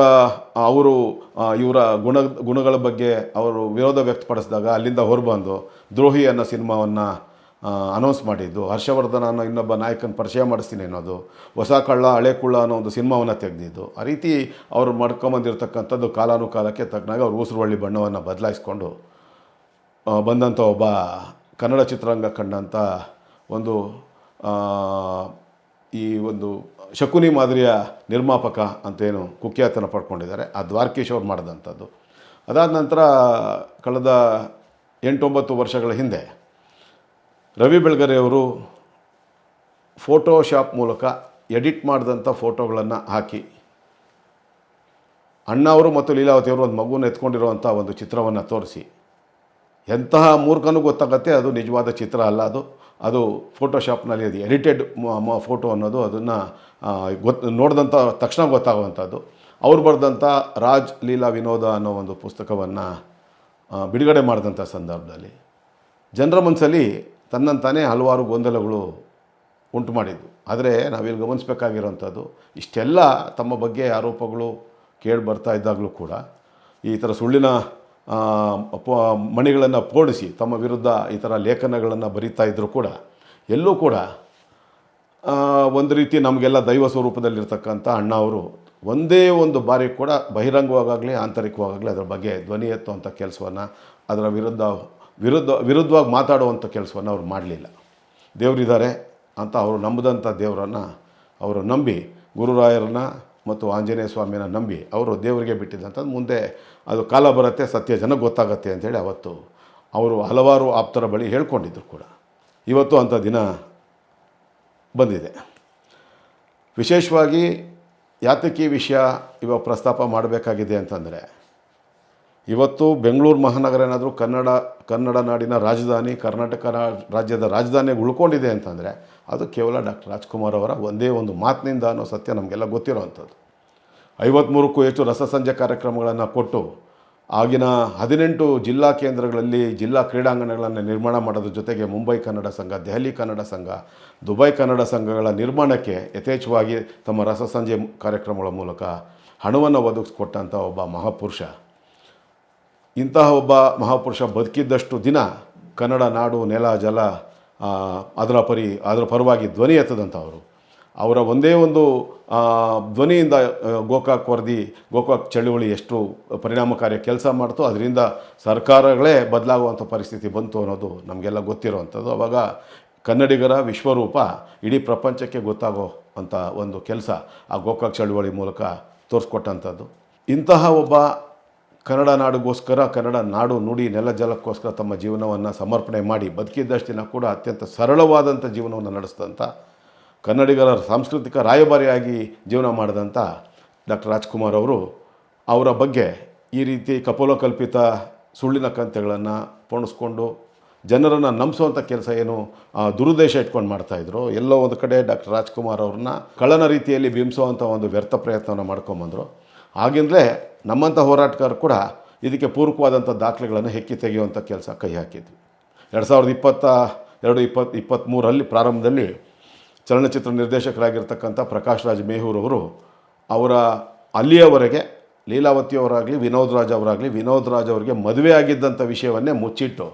ಅವರು ಇವರ ಗುಣಗಳ ಬಗ್ಗೆ ಅವರು ವಿರೋಧ ವ್ಯಕ್ತಪಡಿಸಿದಾಗ ಅಲ್ಲಿಂದ ಹೊರಬಂದು ದ್ರೋಹಿ ಅನ್ನೋ ಸಿನಿಮಾವನ್ನು ಅನೌನ್ಸ್ ಮಾಡಿದ್ದು, ಹರ್ಷವರ್ಧನ್ ಅನ್ನೋ ಇನ್ನೊಬ್ಬ ನಾಯಕನ ಪರಿಚಯ ಮಾಡಿಸ್ತೀನಿ ಅನ್ನೋದು, ಹೊಸ ಕಳ್ಳ ಹಳೆ ಕುಳ್ಳ ಅನ್ನೋ ಒಂದು ಸಿನಿಮಾವನ್ನು ತೆಗೆದಿದ್ದು, ಆ ರೀತಿ ಅವರು ಮಾಡ್ಕೊಂಬಂದಿರ್ತಕ್ಕಂಥದ್ದು ಕಾಲಾನುಕಾಲಕ್ಕೆ ತಕ್ಕನಾಗ ಅವರು ಉಸಿರುವಳ್ಳಿ ಬಣ್ಣವನ್ನು ಬದಲಾಯಿಸ್ಕೊಂಡು ಬಂದಂಥ ಒಬ್ಬ ಕನ್ನಡ ಚಿತ್ರರಂಗ ಕಂಡಂಥ ಒಂದು ಈ ಒಂದು ಶಕುನಿ ಮಾದರಿಯ ನಿರ್ಮಾಪಕ ಅಂತೇನು ಕುಖ್ಯಾತನ ಪಡ್ಕೊಂಡಿದ್ದಾರೆ ಆ ದ್ವಾರಕೀಶ್ ಅವ್ರು ಮಾಡಿದಂಥದ್ದು. ಅದಾದ ನಂತರ ಕಳೆದ 8-9 ವರ್ಷಗಳ ಹಿಂದೆ ರವಿ ಬೆಳಗೆರೆ ಅವರು ಫೋಟೋಶಾಪ್ ಮೂಲಕ ಎಡಿಟ್ ಮಾಡಿದಂಥ ಫೋಟೋಗಳನ್ನು ಹಾಕಿ ಅಣ್ಣ ಅವರು ಮತ್ತು ಲೀಲಾವತಿಯವರು ಒಂದು ಮಗುವನ್ನು ಎತ್ಕೊಂಡಿರುವಂಥ ಒಂದು ಚಿತ್ರವನ್ನು ತೋರಿಸಿ, ಎಂತಹ ಮೂರ್ಖನೂ ಗೊತ್ತಾಗತ್ತೆ ಅದು ನಿಜವಾದ ಚಿತ್ರ ಅಲ್ಲ, ಅದು ಫೋಟೋಶಾಪ್ನಲ್ಲಿ ಅದು ಎಡಿಟೆಡ್ ಫೋಟೋ ಅನ್ನೋದು ಅದನ್ನು ನೋಡಿದಂಥ ತಕ್ಷಣ ಗೊತ್ತಾಗುವಂಥದ್ದು. ಅವ್ರು ಬರೆದಂಥ ರಾಜ್ ಲೀಲಾ ವಿನೋದ ಅನ್ನೋ ಒಂದು ಪುಸ್ತಕವನ್ನು ಬಿಡುಗಡೆ ಮಾಡಿದಂಥ ಸಂದರ್ಭದಲ್ಲಿ ಜನರ ಮನಸ್ಸಲ್ಲಿ ತನ್ನಂತಾನೇ ಹಲವಾರು ಗೊಂದಲಗಳು ಉಂಟು ಮಾಡಿದ್ದು. ಆದರೆ ನಾವಿಲ್ಲಿ ಗಮನಿಸಬೇಕಾಗಿರೋಂಥದ್ದು, ಇಷ್ಟೆಲ್ಲ ತಮ್ಮ ಬಗ್ಗೆ ಆರೋಪಗಳು ಕೇಳಿ ಬರ್ತಾ ಇದ್ದಾಗಲೂ ಕೂಡ ಈ ಥರ ಸುಳ್ಳಿನ ಮಣಿಗಳನ್ನು ಪೋಣಿಸಿ ತಮ್ಮ ವಿರುದ್ಧ ಈ ಥರ ಲೇಖನಗಳನ್ನು ಬರೀತಾ ಇದ್ದರೂ ಕೂಡ ಎಲ್ಲೂ ಕೂಡ ಒಂದು ರೀತಿ ನಮಗೆಲ್ಲ ದೈವ ಸ್ವರೂಪದಲ್ಲಿರ್ತಕ್ಕಂಥ ಅಣ್ಣ ಅವರು ಒಂದೇ ಒಂದು ಬಾರಿ ಕೂಡ ಬಹಿರಂಗವಾಗಲಿ ಆಂತರಿಕವಾಗಲಿ ಅದರ ಬಗ್ಗೆ ಧ್ವನಿ ಎತ್ತುವಂಥ ಕೆಲಸವನ್ನು, ಅದರ ವಿರುದ್ಧವಾಗಿ ಮಾತಾಡುವಂಥ ಕೆಲಸವನ್ನು ಅವ್ರು ಮಾಡಲಿಲ್ಲ. ದೇವರಿದ್ದಾರೆ ಅಂತ ಅವರು ನಂಬಿದಂಥ ದೇವರನ್ನು ಅವರು ನಂಬಿ, ಗುರುರಾಯರನ್ನ ಮತ್ತು ಆಂಜನೇಯ ಸ್ವಾಮಿನ ನಂಬಿ ಅವರು ದೇವರಿಗೆ ಬಿಟ್ಟಿದ್ದಂಥದ್ದು. ಮುಂದೆ ಅದು ಕಾಲ ಬರುತ್ತೆ, ಸತ್ಯ ಜನಕ್ಕೆ ಗೊತ್ತಾಗತ್ತೆ ಅಂಥೇಳಿ ಅವತ್ತು ಅವರು ಹಲವಾರು ಆಪ್ತರ ಬಳಿ ಹೇಳ್ಕೊಂಡಿದ್ರು ಕೂಡ. ಇವತ್ತು ಅಂಥ ದಿನ ಬಂದಿದೆ. ವಿಶೇಷವಾಗಿ ಯಾತಕ್ಕೆ ಈ ವಿಷಯ ಇವಾಗ ಪ್ರಸ್ತಾಪ ಮಾಡಬೇಕಾಗಿದೆ ಅಂತಂದರೆ, ಇವತ್ತು ಬೆಂಗಳೂರು ಮಹಾನಗರ ಏನಾದರೂ ಕನ್ನಡ ನಾಡಿನ ರಾಜಧಾನಿ, ಕರ್ನಾಟಕ ರಾಜ್ಯದ ರಾಜಧಾನಿಯಾಗಿ ಉಳ್ಕೊಂಡಿದೆ ಅಂತಂದರೆ ಅದು ಕೇವಲ ಡಾಕ್ಟರ್ ರಾಜ್ಕುಮಾರ್ ಅವರ ಒಂದೇ ಒಂದು ಮಾತಿನಿಂದ ಅನ್ನೋ ಸತ್ಯ ನಮಗೆಲ್ಲ ಗೊತ್ತಿರೋವಂಥದ್ದು. 53ಕ್ಕೂ ಹೆಚ್ಚು ರಸಸಂಜೆ ಕಾರ್ಯಕ್ರಮಗಳನ್ನು ಕೊಟ್ಟು ಆಗಿನ 18 ಜಿಲ್ಲಾ ಕೇಂದ್ರಗಳಲ್ಲಿ ಜಿಲ್ಲಾ ಕ್ರೀಡಾಂಗಣಗಳನ್ನು ನಿರ್ಮಾಣ ಮಾಡೋದ್ರ ಜೊತೆಗೆ ಮುಂಬೈ ಕನ್ನಡ ಸಂಘ, ದೆಹಲಿ ಕನ್ನಡ ಸಂಘ, ದುಬೈ ಕನ್ನಡ ಸಂಘಗಳ ನಿರ್ಮಾಣಕ್ಕೆ ಯಥೇಚ್ಛವಾಗಿ ತಮ್ಮ ರಸಸಂಜೆ ಕಾರ್ಯಕ್ರಮಗಳ ಮೂಲಕ ಹಣವನ್ನು ಒದಗಿಸ್ಕೊಟ್ಟಂಥ ಒಬ್ಬ ಮಹಾಪುರುಷ. ಇಂತಹ ಒಬ್ಬ ಮಹಾಪುರುಷ ಬದುಕಿದ್ದಷ್ಟು ದಿನ ಕನ್ನಡ ನಾಡು, ನೆಲ, ಜಲ ಅದರ ಪರವಾಗಿ ಧ್ವನಿ ಎತ್ತದಂಥವರು. ಅವರ ಒಂದೇ ಒಂದು ಧ್ವನಿಯಿಂದ ಗೋಕಾಕ್ ವರದಿ, ಗೋಕಾಕ್ ಚಳುವಳಿ ಎಷ್ಟು ಪರಿಣಾಮಕಾರಿ ಕೆಲಸ ಮಾಡ್ತೋ ಅದರಿಂದ ಸರ್ಕಾರಗಳೇ ಬದಲಾಗುವಂಥ ಪರಿಸ್ಥಿತಿ ಬಂತು ಅನ್ನೋದು ನಮಗೆಲ್ಲ ಗೊತ್ತಿರುವಂಥದ್ದು. ಆವಾಗ ಕನ್ನಡಿಗರ ವಿಶ್ವರೂಪ ಇಡೀ ಪ್ರಪಂಚಕ್ಕೆ ಗೊತ್ತಾಗೋ ಅಂಥ ಒಂದು ಕೆಲಸ ಆ ಗೋಕಾಕ್ ಚಳುವಳಿ ಮೂಲಕ ತೋರಿಸ್ಕೊಟ್ಟಂಥದ್ದು. ಇಂತಹ ಒಬ್ಬ ಕನ್ನಡ ನಾಡಿಗೋಸ್ಕರ, ಕನ್ನಡ ನಾಡು ನುಡಿ ನೆಲ ಜಲಕ್ಕೋಸ್ಕರ ತಮ್ಮ ಜೀವನವನ್ನು ಸಮರ್ಪಣೆ ಮಾಡಿ ಬದುಕಿದ್ದಷ್ಟು ದಿನ ಕೂಡ ಅತ್ಯಂತ ಸರಳವಾದಂಥ ಜೀವನವನ್ನು ನಡೆಸಿದಂಥ, ಕನ್ನಡಿಗರ ಸಾಂಸ್ಕೃತಿಕ ರಾಯಭಾರಿಯಾಗಿ ಜೀವನ ಮಾಡಿದಂಥ ಡಾಕ್ಟರ್ ರಾಜ್ಕುಮಾರ್ ಅವರು, ಅವರ ಬಗ್ಗೆ ಈ ರೀತಿ ಕಪೋಲಕಲ್ಪಿತ ಸುಳ್ಳಿನ ಕಂತೆಗಳನ್ನು ಪೋಣಿಸ್ಕೊಂಡು ಜನರನ್ನು ನಂಬಿಸುವಂಥ ಕೆಲಸ ಏನು ದುರುದ್ದೇಶ ಇಟ್ಕೊಂಡು ಮಾಡ್ತಾಯಿದ್ರು. ಎಲ್ಲೋ ಒಂದು ಕಡೆ ಡಾಕ್ಟರ್ ರಾಜ್ಕುಮಾರ್ ಅವ್ರನ್ನ ಕಳ್ಳನ ರೀತಿಯಲ್ಲಿ ಬಿಂಬಿಸುವಂಥ ಒಂದು ವ್ಯರ್ಥ ಪ್ರಯತ್ನವನ್ನು ಮಾಡ್ಕೊಂಬಂದರು. ಆಗಿಂದಲೇ ನಮ್ಮಂಥ ಹೋರಾಟಗಾರರು ಕೂಡ ಇದಕ್ಕೆ ಪೂರಕವಾದಂಥ ದಾಖಲೆಗಳನ್ನು ಹೆಕ್ಕಿ ತೆಗೆಯುವಂಥ ಕೆಲಸ ಕೈ ಹಾಕಿದ್ವಿ. 2022-23 ಪ್ರಾರಂಭದಲ್ಲಿ ಚಲನಚಿತ್ರ ನಿರ್ದೇಶಕರಾಗಿರ್ತಕ್ಕಂಥ ಪ್ರಕಾಶ್ ರಾಜ್ ಮೇಹೂರ್ ಅವರು ಅವರ ಅಲ್ಲಿಯವರೆಗೆ ಲೀಲಾವತಿಯವರಾಗಲಿ ವಿನೋದ್ ರಾಜ್ ಅವರಾಗಲಿ, ವಿನೋದ್ ರಾಜ್ ಅವರಿಗೆ ಮದುವೆ ಆಗಿದ್ದಂಥ ವಿಷಯವನ್ನೇ ಮುಚ್ಚಿಟ್ಟು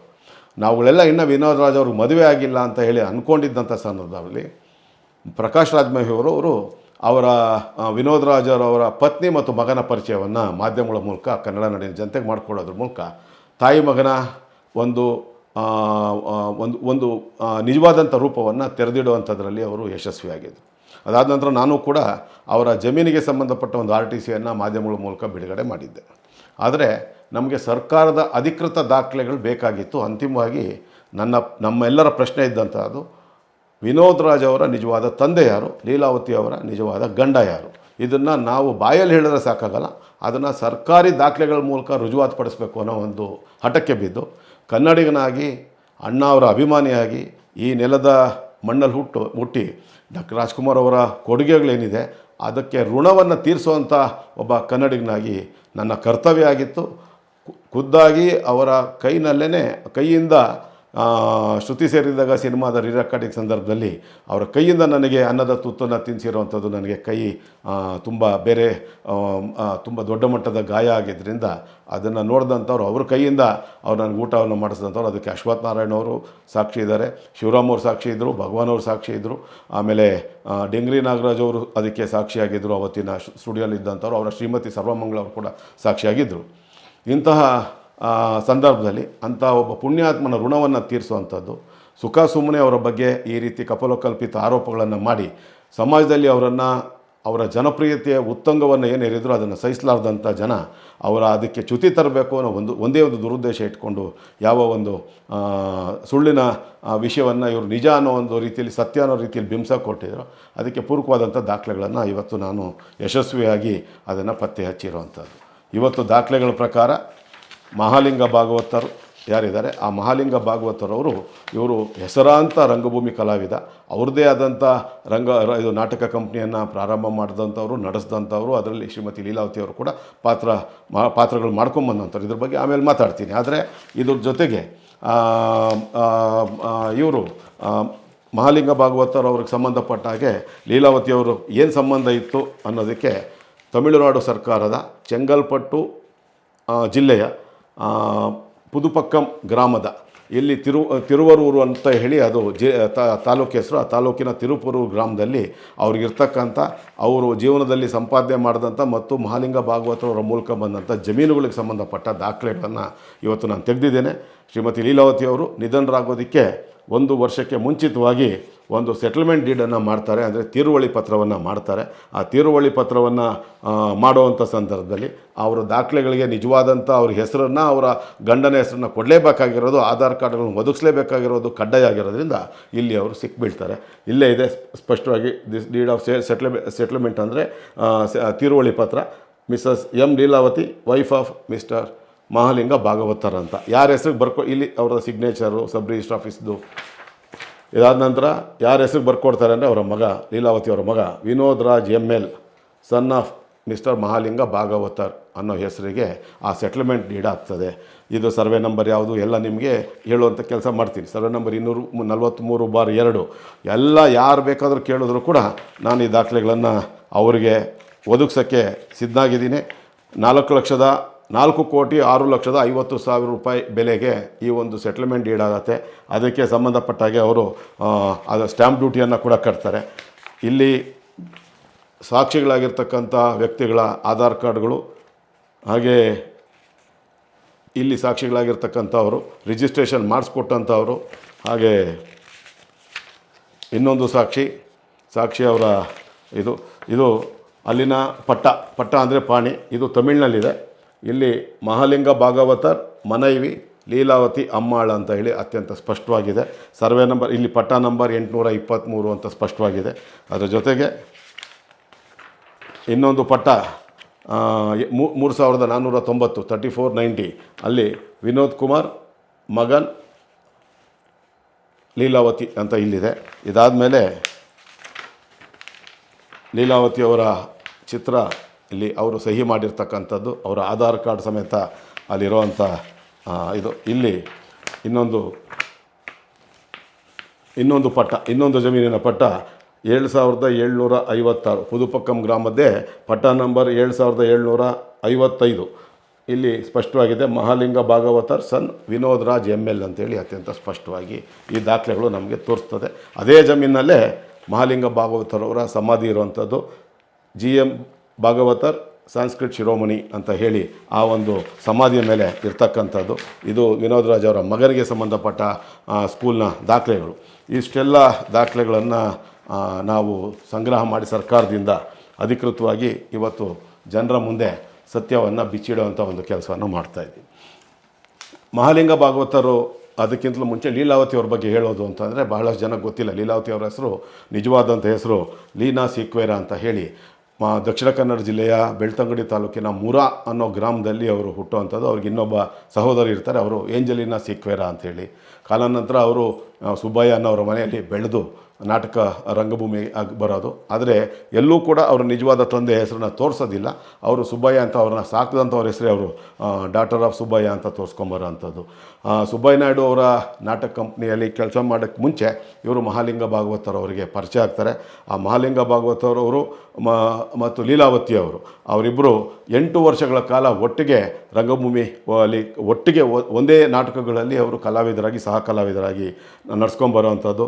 ನಾವುಗಳೆಲ್ಲ ಇನ್ನೂ ವಿನೋದ್ ರಾಜ್ ಅವ್ರಿಗೆ ಮದುವೆ ಆಗಿಲ್ಲ ಅಂತ ಹೇಳಿ ಅಂದ್ಕೊಂಡಿದ್ದಂಥ ಸಂದರ್ಭದಲ್ಲಿ ಪ್ರಕಾಶ್ ರಾಜ್ ಮೇಹೂರ್ ಅವರು ಅವರ ವಿನೋದ್ ರಾಜ್ ಅವರ ಪತ್ನಿ ಮತ್ತು ಮಗನ ಪರಿಚಯವನ್ನು ಮಾಧ್ಯಮಗಳ ಮೂಲಕ ಕನ್ನಡ ನಾಡಿನ ಜನತೆಗೆ ಮಾಡಿಕೊಡೋದ್ರ ಮೂಲಕ ತಾಯಿ ಮಗನ ಒಂದು ನಿಜವಾದಂಥ ರೂಪವನ್ನು ತೆರೆದಿಡುವಂಥದ್ರಲ್ಲಿ ಅವರು ಯಶಸ್ವಿಯಾಗಿದ್ದರು. ಅದಾದ ನಂತರ ನಾನು ಕೂಡ ಅವರ ಜಮೀನಿಗೆ ಸಂಬಂಧಪಟ್ಟ ಒಂದು RTCಯನ್ನು ಮಾಧ್ಯಮಗಳ ಮೂಲಕ ಬಿಡುಗಡೆ ಮಾಡಿದ್ದೆ. ಆದರೆ ನಮಗೆ ಸರ್ಕಾರದ ಅಧಿಕೃತ ದಾಖಲೆಗಳು ಬೇಕಾಗಿತ್ತು. ಅಂತಿಮವಾಗಿ ನಮ್ಮೆಲ್ಲರ ಪ್ರಶ್ನೆ ಇದ್ದಂಥದ್ದು, ವಿನೋದ್ ರಾಜ್ ಅವರ ನಿಜವಾದ ತಂದೆ ಯಾರು, ಲೀಲಾವತಿ ಅವರ ನಿಜವಾದ ಗಂಡ ಯಾರು? ಇದನ್ನು ನಾವು ಬಾಯಲ್ಲಿ ಹೇಳಿದ್ರೆ ಸಾಕಾಗಲ್ಲ, ಅದನ್ನು ಸರ್ಕಾರಿ ದಾಖಲೆಗಳ ಮೂಲಕ ರುಜುವಾತುಪಡಿಸಬೇಕು ಅನ್ನೋ ಒಂದು ಹಠಕ್ಕೆ ಬಿದ್ದು ಕನ್ನಡಿಗನಾಗಿ, ಅಣ್ಣ ಅವರ ಅಭಿಮಾನಿಯಾಗಿ, ಈ ನೆಲದ ಮಣ್ಣಲ್ಲಿ ಹುಟ್ಟಿ ಡಾಕ್ಟರ್ ರಾಜ್ಕುಮಾರ್ ಅವರ ಕೊಡುಗೆಗಳೇನಿದೆ ಅದಕ್ಕೆ ಋಣವನ್ನು ತೀರಿಸುವಂಥ ಒಬ್ಬ ಕನ್ನಡಿಗನಾಗಿ ನನ್ನ ಕರ್ತವ್ಯ ಆಗಿತ್ತು. ಖುದ್ದಾಗಿ ಅವರ ಕೈಯಿಂದ ಶ್ರುತಿ ಸೇರಿದಾಗ ಸಿನಿಮಾದ ರೆಕಾರ್ಡಿಂಗ್ ಸಂದರ್ಭದಲ್ಲಿ ಅವರ ಕೈಯಿಂದ ನನಗೆ ಅನ್ನದ ತುತ್ತನ್ನು ತಿನ್ನಿಸಿರುವಂಥದ್ದು ನನಗೆ ಕೈ ತುಂಬ ದೊಡ್ಡ ಮಟ್ಟದ ಗಾಯ ಆಗಿದ್ದರಿಂದ ಅದನ್ನು ನೋಡಿದಂಥವ್ರು, ಅವ್ರ ಕೈಯಿಂದ ಅವ್ರು ನನಗೆ ಊಟವನ್ನು ಮಾಡಿಸಿದಂಥವ್ರು. ಅದಕ್ಕೆ ಅಶ್ವಥ್ ನಾರಾಯಣ್ ಅವರು ಸಾಕ್ಷಿ ಇದ್ದಾರೆ, ಶಿವರಾಮ್ ಅವರು ಸಾಕ್ಷಿ ಇದ್ದರು, ಭಗವಾನ್ ಅವರು ಸಾಕ್ಷಿ ಇದ್ದರು, ಆಮೇಲೆ ಡೆಂಗ್ರಿ ನಾಗರಾಜ್ ಅವರು ಅದಕ್ಕೆ ಸಾಕ್ಷಿಯಾಗಿದ್ದರು. ಅವತ್ತಿನ ಸ್ಟುಡಿಯೋಲಿದ್ದಂಥವ್ರು ಅವರ ಶ್ರೀಮತಿ ಸರ್ವಮಂಗಳ ಅವರು ಕೂಡ ಸಾಕ್ಷಿಯಾಗಿದ್ದರು. ಇಂತಹ ಸಂದರ್ಭದಲ್ಲಿ ಅಂಥ ಒಬ್ಬ ಪುಣ್ಯಾತ್ಮನ ಋಣವನ್ನು ತೀರಿಸುವಂಥದ್ದು, ಸುಖ ಸುಮ್ಮನೆ ಅವರ ಬಗ್ಗೆ ಈ ರೀತಿ ಕಪೋಲಕಲ್ಪಿತ ಆರೋಪಗಳನ್ನು ಮಾಡಿ ಸಮಾಜದಲ್ಲಿ ಅವರ ಜನಪ್ರಿಯತೆಯ ಉತ್ತುಂಗವನ್ನು ಏನೇರಿದ್ರು ಅದನ್ನು ಸಹಿಸಲಾರ್ದಂಥ ಜನ ಅದಕ್ಕೆ ಚ್ಯುತಿ ತರಬೇಕು ಅನ್ನೋ ಒಂದೇ ಒಂದು ದುರುದ್ದೇಶ ಇಟ್ಕೊಂಡು ಯಾವ ಒಂದು ಸುಳ್ಳಿನ ವಿಷಯವನ್ನು ಇವರು ನಿಜ ಅನ್ನೋ ಒಂದು ರೀತಿಯಲ್ಲಿ, ಸತ್ಯ ಅನ್ನೋ ರೀತಿಯಲ್ಲಿ ಬಿಂಬಿಸಕ್ಕೆ ಕೊಟ್ಟಿದ್ರು. ಅದಕ್ಕೆ ಪೂರಕವಾದಂಥ ದಾಖಲೆಗಳನ್ನು ಇವತ್ತು ನಾನು ಯಶಸ್ವಿಯಾಗಿ ಅದನ್ನು ಪತ್ತೆ ಹಚ್ಚಿರುವಂಥದ್ದು. ಇವತ್ತು ದಾಖಲೆಗಳ ಪ್ರಕಾರ ಮಹಾಲಿಂಗ ಭಾಗವತರು ಯಾರಿದ್ದಾರೆ, ಆ ಮಹಾಲಿಂಗ ಭಾಗವತರವರು ಇವರು ಹೆಸರಾಂತ ರಂಗಭೂಮಿ ಕಲಾವಿದ. ಅವ್ರದ್ದೇ ಆದಂಥ ಇದು ನಾಟಕ ಕಂಪ್ನಿಯನ್ನು ಪ್ರಾರಂಭ ಮಾಡಿದಂಥವ್ರು, ನಡೆಸಿದಂಥವ್ರು. ಅದರಲ್ಲಿ ಶ್ರೀಮತಿ ಲೀಲಾವತಿಯವರು ಕೂಡ ಪಾತ್ರಗಳು ಮಾಡ್ಕೊಂಬಂದಂಥವ್ರು. ಇದ್ರ ಬಗ್ಗೆ ಆಮೇಲೆ ಮಾತಾಡ್ತೀನಿ. ಆದರೆ ಇದ್ರ ಜೊತೆಗೆ ಇವರು ಮಹಾಲಿಂಗ ಭಾಗವತರು ಅವ್ರಿಗೆ ಸಂಬಂಧಪಟ್ಟ ಹಾಗೆ ಲೀಲಾವತಿಯವರು ಏನು ಸಂಬಂಧ ಇತ್ತು ಅನ್ನೋದಕ್ಕೆ ತಮಿಳುನಾಡು ಸರ್ಕಾರದ ಚೆಂಗಲ್ಪಟ್ಟು ಜಿಲ್ಲೆಯ ಪುದುಪಕ್ಕಂ ಗ್ರಾಮದ ಇಲ್ಲಿ ತಿರುವರೂರು ಅಂತ ಹೇಳಿ ಅದು ತಾಲೂಕು ಹೆಸರು. ಆ ತಾಲೂಕಿನ ತಿರುಪುರೂರು ಗ್ರಾಮದಲ್ಲಿ ಅವ್ರಿಗಿರ್ತಕ್ಕಂಥ ಅವರು ಜೀವನದಲ್ಲಿ ಸಂಪಾದನೆ ಮಾಡಿದಂಥ ಮತ್ತು ಮಹಾಲಿಂಗ ಭಾಗವತರವರ ಮೂಲಕ ಬಂದಂಥ ಜಮೀನುಗಳಿಗೆ ಸಂಬಂಧಪಟ್ಟ ದಾಖಲೆಗಳನ್ನು ಇವತ್ತು ನಾನು ತೆಗೆದಿದ್ದೇನೆ. ಶ್ರೀಮತಿ ಲೀಲಾವತಿಯವರು ನಿಧನರಾಗೋದಕ್ಕೆ 1 ವರ್ಷಕ್ಕೆ ಮುಂಚಿತವಾಗಿ ಒಂದು ಸೆಟಲ್ಮೆಂಟ್ ಡೀಡನ್ನು ಮಾಡ್ತಾರೆ, ಅಂದರೆ ತೀರುವಳಿ ಪತ್ರವನ್ನು ಮಾಡ್ತಾರೆ. ಆ ತೀರುವಳಿ ಪತ್ರವನ್ನು ಮಾಡುವಂಥ ಸಂದರ್ಭದಲ್ಲಿ ಅವರ ದಾಖಲೆಗಳಿಗೆ ನಿಜವಾದಂಥ ಅವ್ರ ಹೆಸರನ್ನು, ಅವರ ಗಂಡನ ಹೆಸರನ್ನು ಕೊಡಲೇಬೇಕಾಗಿರೋದು, ಆಧಾರ್ ಕಾರ್ಡ್ಗಳನ್ನು ಒದಗಿಸಲೇಬೇಕಾಗಿರೋದು ಕಡ್ಡಾಯ ಆಗಿರೋದ್ರಿಂದ ಇಲ್ಲಿ ಅವರು ಸಿಕ್ಬಿಡ್ತಾರೆ. ಇಲ್ಲೇ ಇದೆ ಸ್ಪಷ್ಟವಾಗಿ, ದಿಸ್ ಡೀಡ್ ಆಫ್ ಸೆಟಲ್ಮೆಂಟ್ ಅಂದರೆ ತೀರುವಳಿ ಪತ್ರ, Mrs M Leelavathi, wife of Mr Mahalinga Bhagavathar ಅಂತ ಯಾರ ಹೆಸ್ರಿಗೆ ಇಲ್ಲಿ ಅವರ ಸಿಗ್ನೇಚರು ಸಬ್ ರಿಜಿಸ್ಟ್ರ್ ಆಫೀಸ್ದು. ಇದಾದ ನಂತರ ಯಾರ ಹೆಸ್ರಿಗೆ ಬರ್ಕೊಡ್ತಾರೆ ಅಂದರೆ ಅವರ ಮಗ, ಲೀಲಾವತಿಯವರ ಮಗ Vinod Raj ML, son of Mr Mahalinga Bhagavathar ಅನ್ನೋ ಹೆಸರಿಗೆ ಆ ಸೆಟಲ್ಮೆಂಟ್ ಡೀಡ್ ಆಗ್ತದೆ. ಇದು ಸರ್ವೆ ನಂಬರ್ ಯಾವುದು ಎಲ್ಲ ನಿಮಗೆ ಹೇಳುವಂಥ ಕೆಲಸ ಮಾಡ್ತೀನಿ. ಸರ್ವೆ ನಂಬರ್ 243/2 ಎಲ್ಲ ಯಾರು ಬೇಕಾದರೂ ಕೇಳಿದ್ರು ಕೂಡ ನಾನು ಈ ದಾಖಲೆಗಳನ್ನು ಅವರಿಗೆ ಒದಗಿಸೋಕ್ಕೆ ಸಿದ್ಧಾಗಿದ್ದೀನಿ. 4,00,000 4,06,50,000 ರೂಪಾಯಿ ಬೆಲೆಗೆ ಈ ಒಂದು ಸೆಟ್ಲ್ಮೆಂಟ್ ಡೀಡ್ ಆಗುತ್ತೆ. ಅದಕ್ಕೆ ಸಂಬಂಧಪಟ್ಟಾಗೆ ಅವರು ಅದು ಸ್ಟ್ಯಾಂಪ್ ಡ್ಯೂಟಿಯನ್ನು ಕೂಡ ಕಟ್ತಾರೆ. ಇಲ್ಲಿ ಸಾಕ್ಷಿಗಳಾಗಿರ್ತಕ್ಕಂಥ ವ್ಯಕ್ತಿಗಳ ಆಧಾರ್ ಕಾರ್ಡ್ಗಳು, ಹಾಗೆ ಇಲ್ಲಿ ಸಾಕ್ಷಿಗಳಾಗಿರ್ತಕ್ಕಂಥವರು ರಿಜಿಸ್ಟ್ರೇಷನ್ ಮಾಡಿಸ್ಕೊಟ್ಟಂಥವರು, ಹಾಗೆ ಇನ್ನೊಂದು ಸಾಕ್ಷಿ ಅವರ ಇದು ಅಲ್ಲಿನ ಪಟ್ಟ ಅಂದರೆ ಪಾಣಿ. ಇದು ತಮಿಳಿನಲ್ಲಿದೆ. ಇಲ್ಲಿ ಮಹಾಲಿಂಗ ಭಾಗವತರ್ ಮನೈವಿ ಲೀಲಾವತಿ ಅಮ್ಮಾಳ ಅಂತ ಹೇಳಿ ಅತ್ಯಂತ ಸ್ಪಷ್ಟವಾಗಿದೆ. ಸರ್ವೆ ನಂಬರ್ ಇಲ್ಲಿ ಪಟ್ಟ ನಂಬರ್ 823 ಅಂತ ಸ್ಪಷ್ಟವಾಗಿದೆ. ಅದರ ಜೊತೆಗೆ ಇನ್ನೊಂದು ಪಟ್ಟ 3,490 3490 ಅಲ್ಲಿ ವಿನೋದ್ ಕುಮಾರ್ ಮಗನ್ ಲೀಲಾವತಿ ಅಂತ ಇಲ್ಲಿದೆ. ಇದಾದಮೇಲೆ ಲೀಲಾವತಿಯವರ ಚಿತ್ರ ಇಲ್ಲಿ ಅವರು ಸಹಿ ಮಾಡಿರ್ತಕ್ಕಂಥದ್ದು, ಅವರ ಆಧಾರ್ ಕಾರ್ಡ್ ಸಮೇತ ಅಲ್ಲಿರುವಂಥ ಇದು. ಇಲ್ಲಿ ಇನ್ನೊಂದು ಪಟ್ಟ, ಇನ್ನೊಂದು ಜಮೀನಿನ ಪಟ್ಟ 7,756 ಪುದುಪಕ್ಕಂ ಗ್ರಾಮದ್ದೇ ಪಟ್ಟ ನಂಬರ್ 7,755. ಇಲ್ಲಿ ಸ್ಪಷ್ಟವಾಗಿದೆ ಮಹಾಲಿಂಗ ಭಾಗವತರ್ ಸನ್ ವಿನೋದ್ ರಾಜ್ ML ಅಂತೇಳಿ ಅತ್ಯಂತ ಸ್ಪಷ್ಟವಾಗಿ ಈ ದಾಖಲೆಗಳು ನಮಗೆ ತೋರಿಸ್ತದೆ. ಅದೇ ಜಮೀನಲ್ಲೇ ಮಹಾಲಿಂಗ ಭಾಗವತರ್ ಅವರ ಸಮಾಧಿ ಇರುವಂಥದ್ದು. GM ಭಾಗವತರ್ ಸಂಸ್ಕೃತ್ ಶಿರೋಮಣಿ ಅಂತ ಹೇಳಿ ಆ ಒಂದು ಸಮಾಧಿಯ ಮೇಲೆ ಇರ್ತಕ್ಕಂಥದ್ದು. ಇದು ವಿನೋದ್ ರಾಜ್ ಅವರ ಮಗನಿಗೆ ಸಂಬಂಧಪಟ್ಟ ಸ್ಕೂಲ್ನ ದಾಖಲೆಗಳು. ಇಷ್ಟೆಲ್ಲ ದಾಖಲೆಗಳನ್ನು ನಾವು ಸಂಗ್ರಹ ಮಾಡಿ ಸರ್ಕಾರದಿಂದ ಅಧಿಕೃತವಾಗಿ ಇವತ್ತು ಜನರ ಮುಂದೆ ಸತ್ಯವನ್ನು ಬಿಚ್ಚಿಡುವಂಥ ಒಂದು ಕೆಲಸವನ್ನು ಮಾಡ್ತಾಯಿದ್ದೀವಿ. ಮಹಾಲಿಂಗ ಭಾಗವತರು ಅದಕ್ಕಿಂತಲೂ ಮುಂಚೆ ಲೀಲಾವತಿ ಅವ್ರ ಬಗ್ಗೆ ಹೇಳೋದು ಅಂತಂದರೆ ಬಹಳಷ್ಟು ಜನಕ್ಕೆ ಗೊತ್ತಿಲ್ಲ. ಲೀಲಾವತಿ ಅವರ ಹೆಸರು ನಿಜವಾದಂಥ ಹೆಸರು ಲೀನಾ ಸೀಕ್ವೇರಾ ಅಂತ ಹೇಳಿ ದಕ್ಷಿಣ ಕನ್ನಡ ಜಿಲ್ಲೆಯ ಬೆಳ್ತಂಗಡಿ ತಾಲೂಕಿನ ಮುರಾ ಅನ್ನೋ ಗ್ರಾಮದಲ್ಲಿ ಅವರು ಹುಟ್ಟುವಂಥದ್ದು. ಅವ್ರಿಗೆ ಇನ್ನೊಬ್ಬ ಸಹೋದರಿ ಇರ್ತಾರೆ, ಅವರು ಏಂಜಲಿನಾ ಸೀಕ್ವೇರಾ ಅಂಥೇಳಿ. ಕಾಲಾನಂತರ ಅವರು ಸುಬ್ಬಯ್ಯ ಅನ್ನೋರ ಮನೆಯಲ್ಲಿ ಬೆಳೆದು ನಾಟಕ ರಂಗಭೂಮಿ ಬರೋದು. ಆದರೆ ಎಲ್ಲೂ ಕೂಡ ಅವರು ನಿಜವಾದ ತಂದೆ ಹೆಸರನ್ನ ತೋರಿಸೋದಿಲ್ಲ. ಅವರು ಸುಬ್ಬಯ್ಯ ಅಂತ ಅವ್ರನ್ನ ಸಾಕಿದಂಥವ್ರ ಹೆಸರೇ ಅವರು ಡಾಟರ್ ಆಫ್ ಸುಬ್ಬಯ್ಯ ಅಂತ ತೋರಿಸ್ಕೊಂಬರೋ ಅಂಥದ್ದು. ಸುಬ್ಬಯ್ಯ ನಾಯ್ಡು ಅವರ ನಾಟಕ ಕಂಪ್ನಿಯಲ್ಲಿ ಕೆಲಸ ಮಾಡೋಕ್ಕೆ ಮುಂಚೆ ಇವರು ಮಹಾಲಿಂಗ ಭಾಗವತರ್ ಅವರಿಗೆ ಪರಿಚಯ ಆಗ್ತಾರೆ. ಆ ಮಹಾಲಿಂಗ ಭಾಗವತರ್ ಅವರು ಮತ್ತು ಲೀಲಾವತಿ ಅವರಿಬ್ಬರು 8 ವರ್ಷಗಳ ಕಾಲ ಒಟ್ಟಿಗೆ ರಂಗಭೂಮಿ ಅಲ್ಲಿ ಒಟ್ಟಿಗೆ ಒಂದೇ ನಾಟಕಗಳಲ್ಲಿ ಅವರು ಕಲಾವಿದರಾಗಿ ಸಹ ಕಲಾವಿದರಾಗಿ ನಡ್ಸ್ಕೊಂಬರೋವಂಥದ್ದು.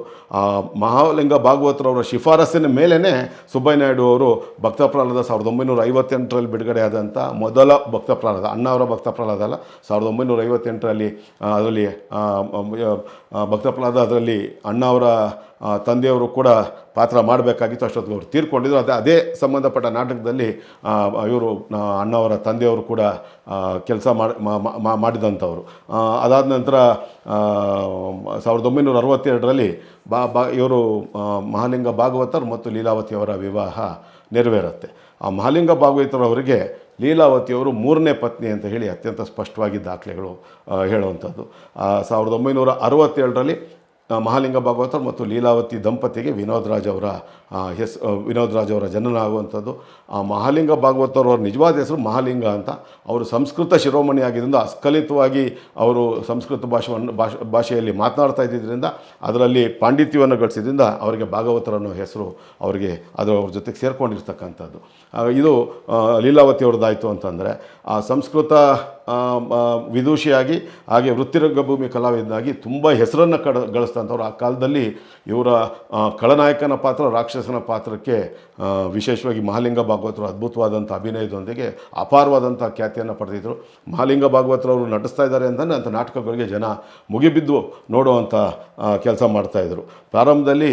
ಮಹಾಲಿಂಗ ಭಾಗವತರವರ ಶಿಫಾರಸ್ಸಿನ ಮೇಲೇ ಸುಬ್ಬಯ್ಯ ನಾಯ್ಡು ಅವರು ಭಕ್ತ ಪ್ರಹ್ಲಾದ 1958ರಲ್ಲಿ ಬಿಡುಗಡೆ ಆದಂಥ ಮೊದಲ ಭಕ್ತ ಪ್ರಹ್ಲಾದ, ಅಣ್ಣ ಅವರ ಭಕ್ತ ಪ್ರಹ್ಲಾದ ಅಲ್ಲ, 1958ರಲ್ಲಿ ಅದರಲ್ಲಿ ಭಕ್ತ ಪ್ರಹ್ಲಾದ ಅದರಲ್ಲಿ ಅಣ್ಣ ಅವರ ತಂದೆಯವರು ಕೂಡ ಪಾತ್ರ ಮಾಡಬೇಕಾಗಿತ್ತು. ಅಷ್ಟೊತ್ತಿಗೆ ಅವರು ತೀರ್ಕೊಂಡಿದ್ರು. ಅದೇ ಸಂಬಂಧಪಟ್ಟ ನಾಟಕದಲ್ಲಿ ಇವರು ಅಣ್ಣವರ ತಂದೆಯವರು ಕೂಡ ಕೆಲಸ ಮಾಡಿದಂಥವರು. ಅದಾದ ನಂತರ 1962ರಲ್ಲಿ ಇವರು ಮಹಾಲಿಂಗ ಭಾಗವತರ್ ಮತ್ತು ಲೀಲಾವತಿಯವರ ವಿವಾಹ ನೆರವೇರುತ್ತೆ. ಆ ಮಹಾಲಿಂಗ ಭಾಗವತರವರಿಗೆ ಲೀಲಾವತಿಯವರು 3ನೇ ಪತ್ನಿ ಅಂತ ಹೇಳಿ ಅತ್ಯಂತ ಸ್ಪಷ್ಟವಾಗಿ ದಾಖಲೆಗಳು ಹೇಳುವಂಥದ್ದು. 1967ರಲ್ಲಿ ಮಹಾಲಿಂಗ ಭಾಗವತರ್ ಮತ್ತು ಲೀಲಾವತಿ ದಂಪತಿಗೆ ವಿನೋದ್ ರಾಜ್ ಅವರ ಜನನ ಆಗುವಂಥದ್ದು. ಆ ಮಹಾಲಿಂಗ ಭಾಗವತರ್ ಅವರ ನಿಜವಾದ ಹೆಸರು ಮಹಾಲಿಂಗ ಅಂತ. ಅವರು ಸಂಸ್ಕೃತ ಶಿರೋಮಣಿ ಆಗಿದ್ದರಿಂದ ಅಸ್ಖಲಿತವಾಗಿ ಅವರು ಸಂಸ್ಕೃತ ಭಾಷೆಯಲ್ಲಿ ಮಾತನಾಡ್ತಾ ಇದ್ದಿದ್ದರಿಂದ ಅದರಲ್ಲಿ ಪಾಂಡಿತ್ಯವನ್ನು ಗಳಿಸಿದ್ರಿಂದ ಅವರಿಗೆ ಭಾಗವತರ್ ಅನ್ನೋ ಹೆಸರು ಅವರಿಗೆ ಅವ್ರ ಜೊತೆಗೆ ಸೇರ್ಕೊಂಡಿರ್ತಕ್ಕಂಥದ್ದು. ಇದು ಲೀಲಾವತಿಯವ್ರದ್ದಾಯಿತು ಅಂತಂದರೆ ಆ ಸಂಸ್ಕೃತ ವಿದೂಷಿಯಾಗಿ ಹಾಗೆ ವೃತ್ತಿರಂಗಭೂಮಿ ಕಲಾವಿದನಾಗಿ ತುಂಬ ಹೆಸರನ್ನು ಗಳಿಸ್ತಂಥವ್ರು. ಆ ಕಾಲದಲ್ಲಿ ಇವರ ಖಳನಾಯಕನ ಪಾತ್ರ ರಾಕ್ಷಸನ ಪಾತ್ರಕ್ಕೆ ವಿಶೇಷವಾಗಿ ಮಹಾಲಿಂಗ ಭಾಗವತರು ಅದ್ಭುತವಾದಂಥ ಅಭಿನಯದೊಂದಿಗೆ ಅಪಾರವಾದಂಥ ಖ್ಯಾತಿಯನ್ನು ಪಡೆದಿದ್ದರು. ಮಹಾಲಿಂಗ ಭಾಗವತರವರು ನಟಿಸ್ತಾ ಇದ್ದಾರೆ ಅಂತಂದರೆ ಅಂಥ ನಾಟಕಗಳಿಗೆ ಜನ ಮುಗಿಬಿದ್ದು ನೋಡುವಂಥ ಕೆಲಸ ಮಾಡ್ತಾಯಿದ್ರು. ಪ್ರಾರಂಭದಲ್ಲಿ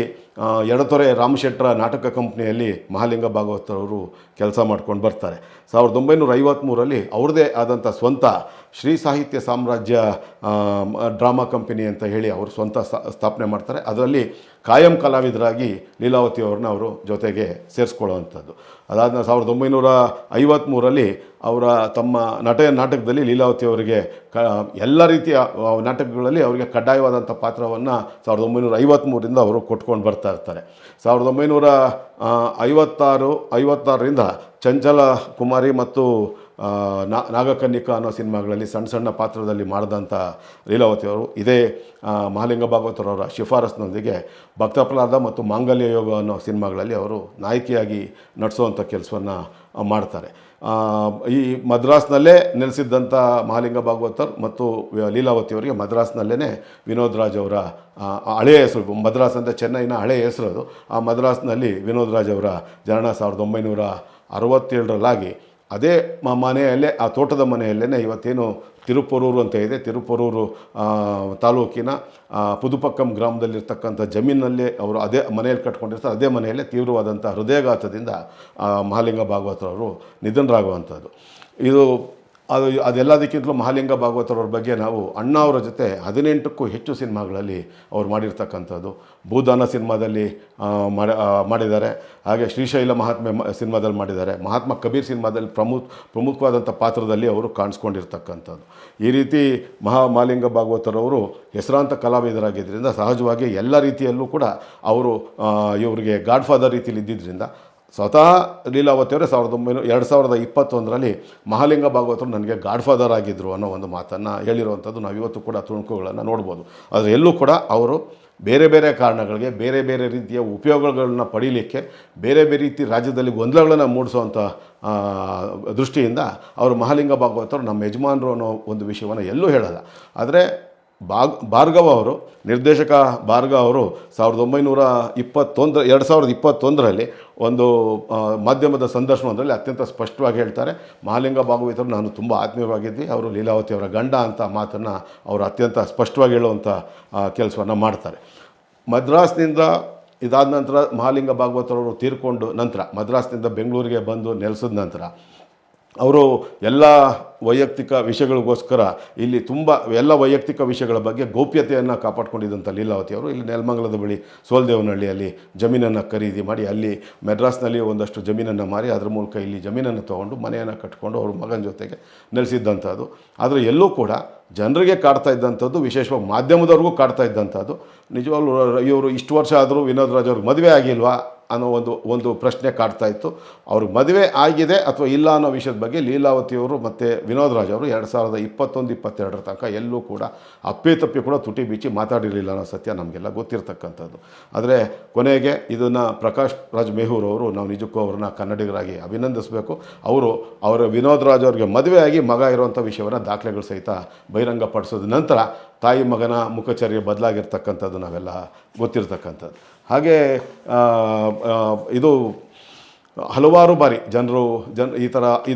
ಎಡತೊರೆ ರಾಮಶೆಟ್ಟರ ನಾಟಕ ಕಂಪ್ನಿಯಲ್ಲಿ ಮಹಾಲಿಂಗ ಭಾಗವತರವರು ಕೆಲಸ ಮಾಡ್ಕೊಂಡು ಬರ್ತಾರೆ. 1953ರಲ್ಲಿ ಅವ್ರದ್ದೇ ಆದಂಥ ಸ್ವಂತ ಶ್ರೀ ಸಾಹಿತ್ಯ ಸಾಮ್ರಾಜ್ಯ ಡ್ರಾಮಾ ಕಂಪನಿ ಅಂತ ಹೇಳಿ ಅವರು ಸ್ವಂತ ಸ್ಥಾಪನೆ ಮಾಡ್ತಾರೆ. ಅದರಲ್ಲಿ ಕಾಯಂ ಕಲಾವಿದರಾಗಿ ಲೀಲಾವತಿಯವ್ರನ್ನ ಅವರು ಜೊತೆಗೆ ಸೇರಿಸ್ಕೊಳ್ಳುವಂಥದ್ದು. ಅದಾದ 1953ರಲ್ಲಿ ಅವರ ತಮ್ಮ ನಾಟಕದಲ್ಲಿ ಲೀಲಾವತಿಯವರಿಗೆ ಎಲ್ಲ ರೀತಿಯ ನಾಟಕಗಳಲ್ಲಿ ಅವರಿಗೆ ಕಡ್ಡಾಯವಾದಂಥ ಪಾತ್ರವನ್ನು 1953ರಿಂದ ಅವರು ಕೊಟ್ಕೊಂಡು ಬರ್ತಾ ಇರ್ತಾರೆ. 1956ರಿಂದ ಚಂಚಲ ಕುಮಾರಿ ಮತ್ತು ನಾಗಕನ್ನಿಕಾ ಅನ್ನೋ ಸಿನಿಮಾಗಳಲ್ಲಿ ಸಣ್ಣ ಪಾತ್ರದಲ್ಲಿ ಮಾಡಿದಂಥ ಲೀಲಾವತಿಯವರು ಇದೇ ಮಹಾಲಿಂಗ ಭಾಗವತರವರ ಶಿಫಾರಸ್ನೊಂದಿಗೆ ಭಕ್ತ ಪ್ರಹ್ಲಾದ ಮತ್ತು ಮಾಂಗಲ್ಯ ಯೋಗ ಅನ್ನೋ ಸಿನಿಮಾಗಳಲ್ಲಿ ಅವರು ನಾಯಕಿಯಾಗಿ ನಟಿಸುವಂಥ ಕೆಲಸವನ್ನು ಮಾಡ್ತಾರೆ. ಈ ಮದ್ರಾಸ್ನಲ್ಲೇ ನೆಲೆಸಿದ್ದಂಥ ಮಹಾಲಿಂಗ ಭಾಗವತರ್ ಮತ್ತು ಲೀಲಾವತಿಯವರಿಗೆ ಮದ್ರಾಸ್ನಲ್ಲೇ ವಿನೋದ್ ರಾಜ್ ಅವರ ಹಳೆಯ ಹೆಸರು, ಮದ್ರಾಸ್ ಅಂದರೆ ಚೆನ್ನೈನ ಹಳೆಯ ಹೆಸರು ಅದು. ಆ ಮದ್ರಾಸ್ನಲ್ಲಿ ವಿನೋದ್ ರಾಜ್ ಅವರ ಜನನ 1967ರಲ್ಲಿ ಅದೇ ಮನೆಯಲ್ಲೇ, ಆ ತೋಟದ ಮನೆಯಲ್ಲೇ ಇವತ್ತೇನು ತಿರುಪರೂರು ಅಂತ ಇದೆ, ತಿರುಪರೂರು ತಾಲೂಕಿನ ಪುದುಪಕ್ಕಂ ಗ್ರಾಮದಲ್ಲಿರ್ತಕ್ಕಂಥ ಜಮೀನಲ್ಲೇ ಅವರು ಅದೇ ಮನೆಯಲ್ಲಿ ಕಟ್ಕೊಂಡಿರ್ತಾರೆ. ಅದೇ ಮನೆಯಲ್ಲೇ ತೀವ್ರವಾದಂಥ ಹೃದಯಾಘಾತದಿಂದ ಮಹಾಲಿಂಗ ಭಾಗವತರವರು ನಿಧನರಾಗುವಂಥದ್ದು. ಅದೆಲ್ಲದಕ್ಕಿಂತಲೂ ಮಹಾಲಿಂಗ ಭಾಗವತರವ್ರ ಬಗ್ಗೆ ನಾವು ಅಣ್ಣ ಅವರ ಜೊತೆ 18ಕ್ಕೂ ಹೆಚ್ಚು ಸಿನಿಮಾಗಳಲ್ಲಿ ಅವ್ರು ಮಾಡಿರ್ತಕ್ಕಂಥದ್ದು. ಭೂದಾನ ಸಿನಿಮಾದಲ್ಲಿ ಮಾಡಿದ್ದಾರೆ, ಹಾಗೆ ಶ್ರೀಶೈಲ ಮಹಾತ್ಮೆ ಸಿನಿಮಾದಲ್ಲಿ ಮಾಡಿದ್ದಾರೆ, ಮಹಾತ್ಮ ಕಬೀರ್ ಸಿನಿಮಾದಲ್ಲಿ ಪ್ರಮುಖವಾದಂಥ ಪಾತ್ರದಲ್ಲಿ ಅವರು ಕಾಣಿಸ್ಕೊಂಡಿರ್ತಕ್ಕಂಥದ್ದು. ಈ ರೀತಿ ಮಹಾಲಿಂಗ ಭಾಗವತರವರು ಹೆಸರಾಂತ ಕಲಾವಿದರಾಗಿದ್ದರಿಂದ ಸಹಜವಾಗಿ ಎಲ್ಲ ರೀತಿಯಲ್ಲೂ ಕೂಡ ಅವರು ಇವರಿಗೆ ಗಾಡ್ ಫಾದರ್ ರೀತಿಯಲ್ಲಿ ಇದ್ದಿದ್ದರಿಂದ ಸ್ವತಃ ಲೀಲಾವತಿಯವರೇ 2021ರಲ್ಲಿ ಮಹಾಲಿಂಗ ಭಾಗವತರು ನನಗೆ ಗಾಡ್ ಫಾದರ್ ಆಗಿದ್ದರು ಅನ್ನೋ ಒಂದು ಮಾತನ್ನು ಹೇಳಿರುವಂಥದ್ದು ನಾವು ಇವತ್ತು ಕೂಡ ತುಣುಕುಗಳನ್ನು ನೋಡ್ಬೋದು. ಆದರೆ ಎಲ್ಲೂ ಕೂಡ ಅವರು ಬೇರೆ ಬೇರೆ ಕಾರಣಗಳಿಗೆ, ಬೇರೆ ಬೇರೆ ರೀತಿಯ ಉಪಯೋಗಗಳನ್ನ ಪಡೀಲಿಕ್ಕೆ, ಬೇರೆ ಬೇರೆ ರೀತಿ ರಾಜ್ಯದಲ್ಲಿ ಗೊಂದಲಗಳನ್ನು ಮೂಡಿಸುವಂಥ ದೃಷ್ಟಿಯಿಂದ ಅವರು ಮಹಾಲಿಂಗ ಭಾಗವತರು ನಮ್ಮ ಯಜಮಾನರು ಅನ್ನೋ ಒಂದು ವಿಷಯವನ್ನು ಎಲ್ಲೂ ಹೇಳಲ್ಲ. ಆದರೆ ಭಾರ್ಗವ ಅವರು, ನಿರ್ದೇಶಕ ಭಾರ್ಗವ ಅವರು 2021ರಲ್ಲಿ ಒಂದು ಮಾಧ್ಯಮದ ಸಂದರ್ಶನದಲ್ಲಿ ಅತ್ಯಂತ ಸ್ಪಷ್ಟವಾಗಿ ಹೇಳ್ತಾರೆ, ಮಹಾಲಿಂಗ ಭಾಗವತರು ನಾನು ತುಂಬ ಆತ್ಮೀಯವಾಗಿದ್ವಿ, ಅವರು ಲೀಲಾವತಿಯವರ ಗಂಡ ಅಂತ ಮಾತನ್ನು ಅವರು ಅತ್ಯಂತ ಸ್ಪಷ್ಟವಾಗಿ ಹೇಳುವಂಥ ಕೆಲಸವನ್ನು ಮಾಡ್ತಾರೆ. ಮದ್ರಾಸ್ನಿಂದ ಇದಾದ ನಂತರ ಮಹಾಲಿಂಗ ಭಾಗವತರವರು ತೀರ್ಕೊಂಡು ನಂತರ ಮದ್ರಾಸ್ನಿಂದ ಬೆಂಗಳೂರಿಗೆ ಬಂದು ನೆಲೆಸಿದ ನಂತರ ಅವರು ಎಲ್ಲ ವೈಯಕ್ತಿಕ ವಿಷಯಗಳಿಗೋಸ್ಕರ ಇಲ್ಲಿ ಎಲ್ಲ ವೈಯಕ್ತಿಕ ವಿಷಯಗಳ ಬಗ್ಗೆ ಗೌಪ್ಯತೆಯನ್ನು ಕಾಪಾಡ್ಕೊಂಡಿದ್ದಂಥ ಲೀಲಾವತಿಯವರು ಇಲ್ಲಿ ನೆಲಮಂಗಲದ ಬಳಿ ಸೋಲ್ದೇವನಹಳ್ಳಿಯಲ್ಲಿ ಜಮೀನನ್ನು ಖರೀದಿ ಮಾಡಿ, ಅಲ್ಲಿ ಮೆಡ್ರಾಸ್ನಲ್ಲಿ ಒಂದಷ್ಟು ಜಮೀನನ್ನು ಮಾರಿ ಅದರ ಮೂಲಕ ಇಲ್ಲಿ ಜಮೀನನ್ನು ತೊಗೊಂಡು ಮನೆಯನ್ನು ಕಟ್ಕೊಂಡು ಅವ್ರ ಮಗನ ಜೊತೆಗೆ ನೆಲೆಸಿದ್ದಂಥದ್ದು. ಆದರೆ ಎಲ್ಲೂ ಕೂಡ ಜನರಿಗೆ ಕಾಡ್ತಾ ಇದ್ದಂಥದ್ದು, ವಿಶೇಷವಾಗಿ ಮಾಧ್ಯಮದವ್ರಿಗೂ ಕಾಡ್ತಾ ಇದ್ದಂಥದ್ದು, ನಿಜವಾಗ್ಲೂ ಇವರು ಇಷ್ಟು ವರ್ಷ ಆದರೂ ವಿನೋದ್ ರಾಜ್ ಅವ್ರಿಗೆ ಮದುವೆ ಆಗಿಲ್ವಾ ಅನ್ನೋ ಒಂದು ಪ್ರಶ್ನೆ ಕಾಡ್ತಾ ಇತ್ತು. ಅವ್ರಿಗೆ ಮದುವೆ ಆಗಿದೆ ಅಥವಾ ಇಲ್ಲ ಅನ್ನೋ ವಿಷಯದ ಬಗ್ಗೆ ಲೀಲಾವತಿಯವರು ಮತ್ತು ವಿನೋದ್ ರಾಜ್ ಅವರು 2021-22 ತನಕ ಎಲ್ಲೂ ಕೂಡ ಅಪ್ಪಿ ಕೂಡ ತುಟಿ ಬಿಚ್ಚಿ ಮಾತಾಡಿರಲಿಲ್ಲ ಅನ್ನೋ ಸತ್ಯ ನಮಗೆಲ್ಲ ಗೊತ್ತಿರ್ತಕ್ಕಂಥದ್ದು. ಆದರೆ ಕೊನೆಗೆ ಇದನ್ನು ಪ್ರಕಾಶ್ ರಾಜ್ ಮೇಹೂರ್ ಅವರು, ನಾವು ನಿಜಕ್ಕೂ ಅವ್ರನ್ನ ಕನ್ನಡಿಗರಾಗಿ ಅಭಿನಂದಿಸಬೇಕು. ಅವರ ವಿನೋದ್ ರಾಜ್ ಅವ್ರಿಗೆ ಮದುವೆ ಆಗಿ ಮಗ ಇರುವಂಥ ವಿಷಯವನ್ನು ದಾಖಲೆಗಳು ಸಹಿತ ಬಹಿರಂಗಪಡಿಸೋದ ನಂತರ ತಾಯಿ ಮಗನ ಮುಖಚರ್ಯೆ ಬದಲಾಗಿರ್ತಕ್ಕಂಥದ್ದು ನಾವೆಲ್ಲ ಗೊತ್ತಿರ್ತಕ್ಕಂಥದ್ದು. ಹಾಗೆ ಇದು ಹಲವಾರು ಬಾರಿ ಈ ಥರ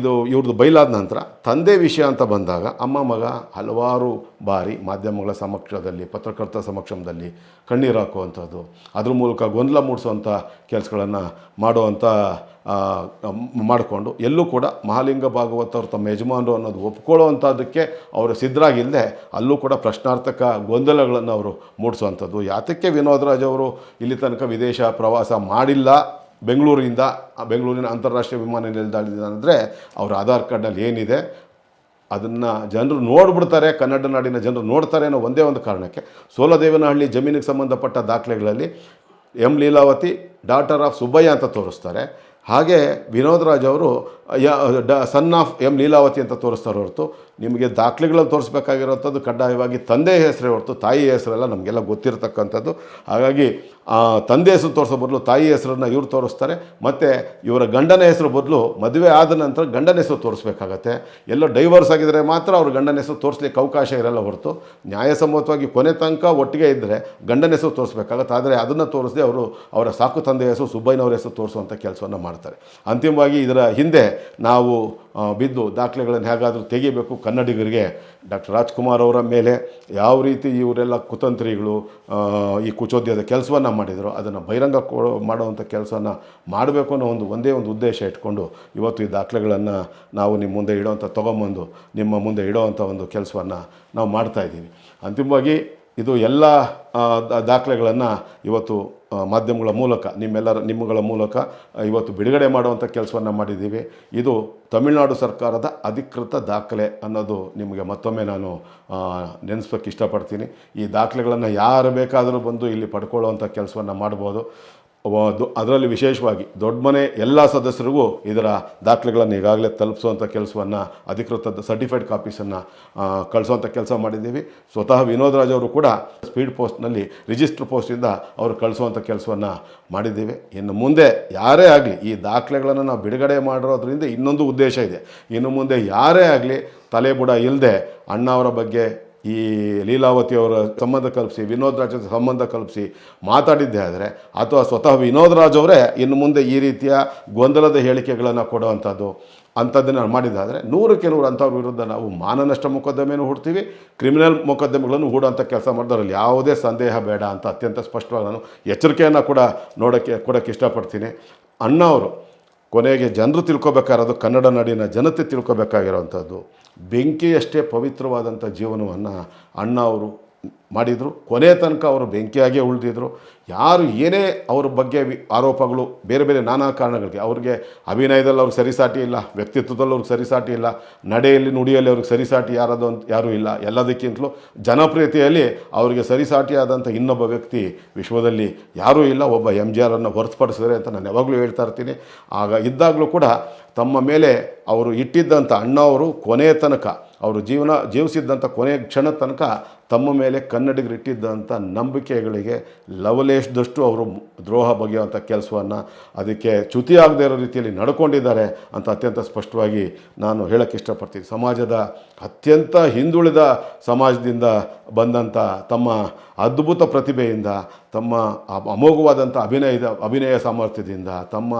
ಇವ್ರದ್ದು ಬಯಲಾದ ನಂತರ ತಂದೆ ವಿಷಯ ಅಂತ ಬಂದಾಗ ಅಮ್ಮ ಮಗ ಹಲವಾರು ಬಾರಿ ಮಾಧ್ಯಮಗಳ ಸಮಕ್ಷಮದಲ್ಲಿ, ಪತ್ರಕರ್ತರ ಸಮಕ್ಷಮದಲ್ಲಿ ಕಣ್ಣೀರು ಹಾಕುವಂಥದ್ದು, ಅದ್ರ ಮೂಲಕ ಗೊಂದಲ ಮೂಡಿಸುವಂಥ ಕೆಲಸಗಳನ್ನು ಮಾಡಿಕೊಂಡು ಎಲ್ಲೂ ಕೂಡ ಮಹಾಲಿಂಗ ಭಾಗವತರು ತಮ್ಮ ಯಜಮಾನರು ಅನ್ನೋದು ಒಪ್ಕೊಳ್ಳೋವಂಥದ್ದಕ್ಕೆ ಅವರು ಸಿದ್ಧರಾಗಿಲ್ಲದೆ ಅಲ್ಲೂ ಕೂಡ ಪ್ರಶ್ನಾರ್ಥಕ ಗೊಂದಲಗಳನ್ನು ಅವರು ಮೂಡಿಸುವಂಥದ್ದು. ಯಾತಕ್ಕೆ ವಿನೋದ್ ರಾಜ್ ಅವರು ಇಲ್ಲಿ ತನಕ ವಿದೇಶ ಪ್ರವಾಸ ಮಾಡಿಲ್ಲ, ಬೆಂಗಳೂರಿನ ಅಂತಾರಾಷ್ಟ್ರೀಯ ವಿಮಾನ ನಿಲ್ದಾಣದಿಂದ ಅಂದರೆ ಅವ್ರ ಆಧಾರ್ ಕಾರ್ಡ್ನಲ್ಲಿ ಏನಿದೆ ಅದನ್ನು ಜನರು ನೋಡಿಬಿಡ್ತಾರೆ, ಕನ್ನಡ ನಾಡಿನ ಜನರು ನೋಡ್ತಾರೆ ಅನ್ನೋ ಒಂದೇ ಒಂದು ಕಾರಣಕ್ಕೆ ಸೋಲದೇವನಹಳ್ಳಿ ಜಮೀನಿಗೆ ಸಂಬಂಧಪಟ್ಟ ದಾಖಲೆಗಳಲ್ಲಿ ಲೀಲಾವತಿ ಡಾಟರ್ ಆಫ್ ಸುಬ್ಬಯ್ಯ ಅಂತ ತೋರಿಸ್ತಾರೆ. ಹಾಗೆ ವಿನೋದ್ ರಾಜ್ ಅವರು ಸನ್ ಆಫ್ ಲೀಲಾವತಿ ಅಂತ ತೋರಿಸ್ತಾರೆ ಹೊರತು ನಿಮಗೆ ದಾಖಲೆಗಳಲ್ಲಿ ತೋರಿಸ್ಬೇಕಾಗಿರೋಂಥದ್ದು ಕಡ್ಡಾಯವಾಗಿ ತಂದೆಯ ಹೆಸರೇ ಹೊರತು ತಾಯಿಯ ಹೆಸರೆಲ್ಲ ನಮಗೆಲ್ಲ ಗೊತ್ತಿರತಕ್ಕಂಥದ್ದು. ಹಾಗಾಗಿ ತಂದೆ ಹೆಸರು ತೋರಿಸೋ ಬದಲು ತಾಯಿ ಹೆಸರನ್ನು ಇವ್ರು ತೋರಿಸ್ತಾರೆ, ಮತ್ತು ಇವರ ಗಂಡನ ಹೆಸರು ಬದಲು ಮದುವೆ ಆದ ನಂತರ ಗಂಡನ ಹೆಸರು ತೋರಿಸ್ಬೇಕಾಗತ್ತೆ. ಎಲ್ಲೋ ಡೈವರ್ಸ್ ಆಗಿದ್ದರೆ ಮಾತ್ರ ಅವ್ರ ಗಂಡನ ಹೆಸರು ತೋರಿಸ್ಲಿಕ್ಕೆ ಅವಕಾಶ ಇರಲ್ಲ ಹೊರತು ನ್ಯಾಯಸಮ್ಮತವಾಗಿ ಕೊನೆ ತನಕ ಒಟ್ಟಿಗೆ ಇದ್ದರೆ ಗಂಡನ ಹೆಸರು ತೋರಿಸ್ಬೇಕಾಗತ್ತೆ. ಆದರೆ ಅದನ್ನು ತೋರಿಸದೆ ಅವರ ಸಾಕು ತಂದೆಯ ಹೆಸರು ಸುಬ್ಬಯ್ಯನವ್ರ ಹೆಸರು ತೋರಿಸುವಂಥ ಕೆಲಸವನ್ನು ಮಾಡ್ತಾರೆ. ಅಂತಿಮವಾಗಿ ಇದರ ಹಿಂದೆ ನಾವು ಬಿದ್ದು ದಾಖಲೆಗಳನ್ನು ಹೇಗಾದರೂ ತೆಗಿಬೇಕು. ಕನ್ನಡಿಗರಿಗೆ ಡಾಕ್ಟರ್ ರಾಜ್ಕುಮಾರ್ ಅವರ ಮೇಲೆ ಯಾವ ರೀತಿ ಇವರೆಲ್ಲ ಕುತಂತ್ರಿಗಳು ಈ ಕುಚೋದ್ಯದ ಕೆಲಸವನ್ನು ಮಾಡಿದರು ಅದನ್ನು ಬಹಿರಂಗ ಮಾಡುವಂಥ ಕೆಲಸವನ್ನು ಮಾಡಬೇಕು ಅನ್ನೋ ಒಂದೇ ಒಂದು ಉದ್ದೇಶ ಇಟ್ಕೊಂಡು ಇವತ್ತು ಈ ದಾಖಲೆಗಳನ್ನು ನಾವು ನಿಮ್ಮ ಮುಂದೆ ತೊಗೊಂಬಂದು ನಿಮ್ಮ ಮುಂದೆ ಇಡೋವಂಥ ಒಂದು ಕೆಲಸವನ್ನು ನಾವು ಮಾಡ್ತಾಯಿದ್ದೀವಿ. ಅಂತಿಮವಾಗಿ ಇದು ಎಲ್ಲ ದಾಖಲೆಗಳನ್ನು ಇವತ್ತು ಮಾಧ್ಯಮಗಳ ಮೂಲಕ ನಿಮ್ಮಗಳ ಮೂಲಕ ಇವತ್ತು ಬಿಡುಗಡೆ ಮಾಡುವಂಥ ಕೆಲಸವನ್ನು ಮಾಡಿದ್ದೀವಿ. ಇದು ತಮಿಳುನಾಡು ಸರ್ಕಾರದ ಅಧಿಕೃತ ದಾಖಲೆ ಅನ್ನೋದು ನಿಮಗೆ ಮತ್ತೊಮ್ಮೆ ನಾನು ನೆನೆಸ್ಬೇಕು ಇಷ್ಟಪಡ್ತೀನಿ. ಈ ದಾಖಲೆಗಳನ್ನು ಯಾರು ಬೇಕಾದರೂ ಬಂದು ಇಲ್ಲಿ ಪಡ್ಕೊಳ್ಳುವಂಥ ಕೆಲಸವನ್ನು ಮಾಡ್ಬೋದು. ಅದರಲ್ಲಿ ವಿಶೇಷವಾಗಿ ದೊಡ್ಡ ಮನೆ ಎಲ್ಲ ಸದಸ್ಯರಿಗೂ ಇದರ ದಾಖಲೆಗಳನ್ನು ಈಗಾಗಲೇ ತಲುಪಿಸುವಂಥ ಕೆಲಸವನ್ನು ಅಧಿಕೃತ ಸರ್ಟಿಫೈಡ್ ಕಾಪೀಸನ್ನು ಕಳಿಸುವಂಥ ಕೆಲಸ ಮಾಡಿದ್ದೀವಿ. ಸ್ವತಃ ವಿನೋದ್ ರಾಜ್ ಅವರು ಕೂಡ ಸ್ಪೀಡ್ ಪೋಸ್ಟ್ನಲ್ಲಿ ರಿಜಿಸ್ಟರ್ ಪೋಸ್ಟಿಂದ ಅವರು ಕಳಿಸುವಂಥ ಕೆಲಸವನ್ನು ಮಾಡಿದ್ದೀವಿ. ಇನ್ನು ಮುಂದೆ ಯಾರೇ ಆಗಲಿ ಈ ದಾಖಲೆಗಳನ್ನು ನಾವು ಬಿಡುಗಡೆ ಮಾಡಿರೋದ್ರಿಂದ ಇನ್ನೊಂದು ಉದ್ದೇಶ ಇದೆ. ಇನ್ನು ಮುಂದೆ ಯಾರೇ ಆಗಲಿ ತಲೆಬುಡ ಇಲ್ಲದೆ ಅಣ್ಣವರ ಬಗ್ಗೆ ಈ ಲೀಲಾವತಿ ಅವರ ಸಂಬಂಧ ಕಲ್ಪಿಸಿ ವಿನೋದ್ ರಾಜ್ ಸಂಬಂಧ ಕಲ್ಪಿಸಿ ಮಾತಾಡಿದ್ದೇ ಆದರೆ ಅಥವಾ ಸ್ವತಃ ವಿನೋದ್ ರಾಜ್ ಅವರೇ ಇನ್ನು ಮುಂದೆ ಈ ರೀತಿಯ ಗೊಂದಲದ ಹೇಳಿಕೆಗಳನ್ನು ಕೊಡುವಂಥದ್ದು ಅಂಥದ್ದನ್ನು ಮಾಡಿದ್ದಾದರೆ 100ಕ್ಕೆ 100 ಅಂಥವ್ರ ವಿರುದ್ಧ ನಾವು ಮಾನನಷ್ಟ ಮೊಕದ್ದಮೆಯನ್ನು ಹೂಡ್ತೀವಿ, ಕ್ರಿಮಿನಲ್ ಮೊಕದ್ದಮೆಗಳನ್ನು ಹೂಡುವಂಥ ಕೆಲಸ ಮಾಡಿದವರಲ್ಲಿ ಯಾವುದೇ ಸಂದೇಹ ಬೇಡ ಅಂತ ಅತ್ಯಂತ ಸ್ಪಷ್ಟವಾಗಿ ನಾನು ಎಚ್ಚರಿಕೆಯನ್ನು ಕೂಡ ಕೊಡೋಕ್ಕೆ ಇಷ್ಟಪಡ್ತೀನಿ. ಅಣ್ಣ ಅವರು ಕೊನೆಗೆ ಜನರು ತಿಳ್ಕೊಬೇಕಾಗಿರೋದು, ಕನ್ನಡ ನಾಡಿನ ಜನತೆ ತಿಳ್ಕೊಬೇಕಾಗಿರೋವಂಥದ್ದು, ಬೆಂಕಿಯಷ್ಟೇ ಪವಿತ್ರವಾದಂಥ ಜೀವನವನ್ನು ಅಣ್ಣ ಅವರು ಮಾಡಿದರು. ಕೊನೆ ತನಕ ಅವರು ಬೆಂಕಿಯಾಗೇ ಉಳಿದಿದ್ರು. ಯಾರು ಏನೇ ಅವ್ರ ಬಗ್ಗೆ ಆರೋಪಗಳು ಬೇರೆ ಬೇರೆ ನಾನಾ ಕಾರಣಗಳಿಗೆ, ಅವ್ರಿಗೆ ಅಭಿನಯದಲ್ಲಿ ಅವ್ರಿಗೆ ಸರಿಸಾಟಿ ಇಲ್ಲ, ವ್ಯಕ್ತಿತ್ವದಲ್ಲಿ ಅವ್ರಿಗೆ ಸರಿಸಾಟಿ ಇಲ್ಲ, ನಡೆಯಲ್ಲಿ ನುಡಿಯಲ್ಲಿ ಅವ್ರಿಗೆ ಸರಿಸಾಟಿ ಯಾರೂ ಇಲ್ಲ. ಎಲ್ಲದಕ್ಕಿಂತಲೂ ಜನಪ್ರಿಯತೆಯಲ್ಲಿ ಅವರಿಗೆ ಸರಿಸಾಟಿಯಾದಂಥ ಇನ್ನೊಬ್ಬ ವ್ಯಕ್ತಿ ವಿಶ್ವದಲ್ಲಿ ಯಾರೂ ಇಲ್ಲ, ಒಬ್ಬ MGR ಹೊರತುಪಡಿಸಿದರೆ ಅಂತ ನಾನು ಯಾವಾಗಲೂ ಹೇಳ್ತಾ ಇರ್ತೀನಿ. ಆಗ ಇದ್ದಾಗಲೂ ಕೂಡ ತಮ್ಮ ಮೇಲೆ ಅವರು ಇಟ್ಟಿದ್ದಂಥ ಅಣ್ಣ ಅವರು ಕೊನೆಯ ತನಕ ಅವರು ಜೀವಿಸಿದ್ದಂಥ ಕೊನೆಯ ಕ್ಷಣ ತನಕ ತಮ್ಮ ಮೇಲೆ ಕನ್ನಡಿಗರು ಇಟ್ಟಿದ್ದಂಥ ನಂಬಿಕೆಗಳಿಗೆ ಲವಲೇಶದಷ್ಟು ಅವರು ದ್ರೋಹ ಬಗೆಯುವಂಥ ಕೆಲಸವನ್ನು ಅದಕ್ಕೆ ಚ್ಯುತಿಯಾಗದೇ ಇರೋ ರೀತಿಯಲ್ಲಿ ನಡ್ಕೊಂಡಿದ್ದಾರೆ ಅಂತ ಅತ್ಯಂತ ಸ್ಪಷ್ಟವಾಗಿ ನಾನು ಹೇಳೋಕ್ಕೆ ಇಷ್ಟಪಡ್ತೀನಿ. ಸಮಾಜದ ಅತ್ಯಂತ ಹಿಂದುಳಿದ ಸಮಾಜದಿಂದ ಬಂದಂಥ ತಮ್ಮ ಅದ್ಭುತ ಪ್ರತಿಭೆಯಿಂದ, ತಮ್ಮ ಅಮೋಘವಾದಂಥ ಅಭಿನಯ ಸಾಮರ್ಥ್ಯದಿಂದ, ತಮ್ಮ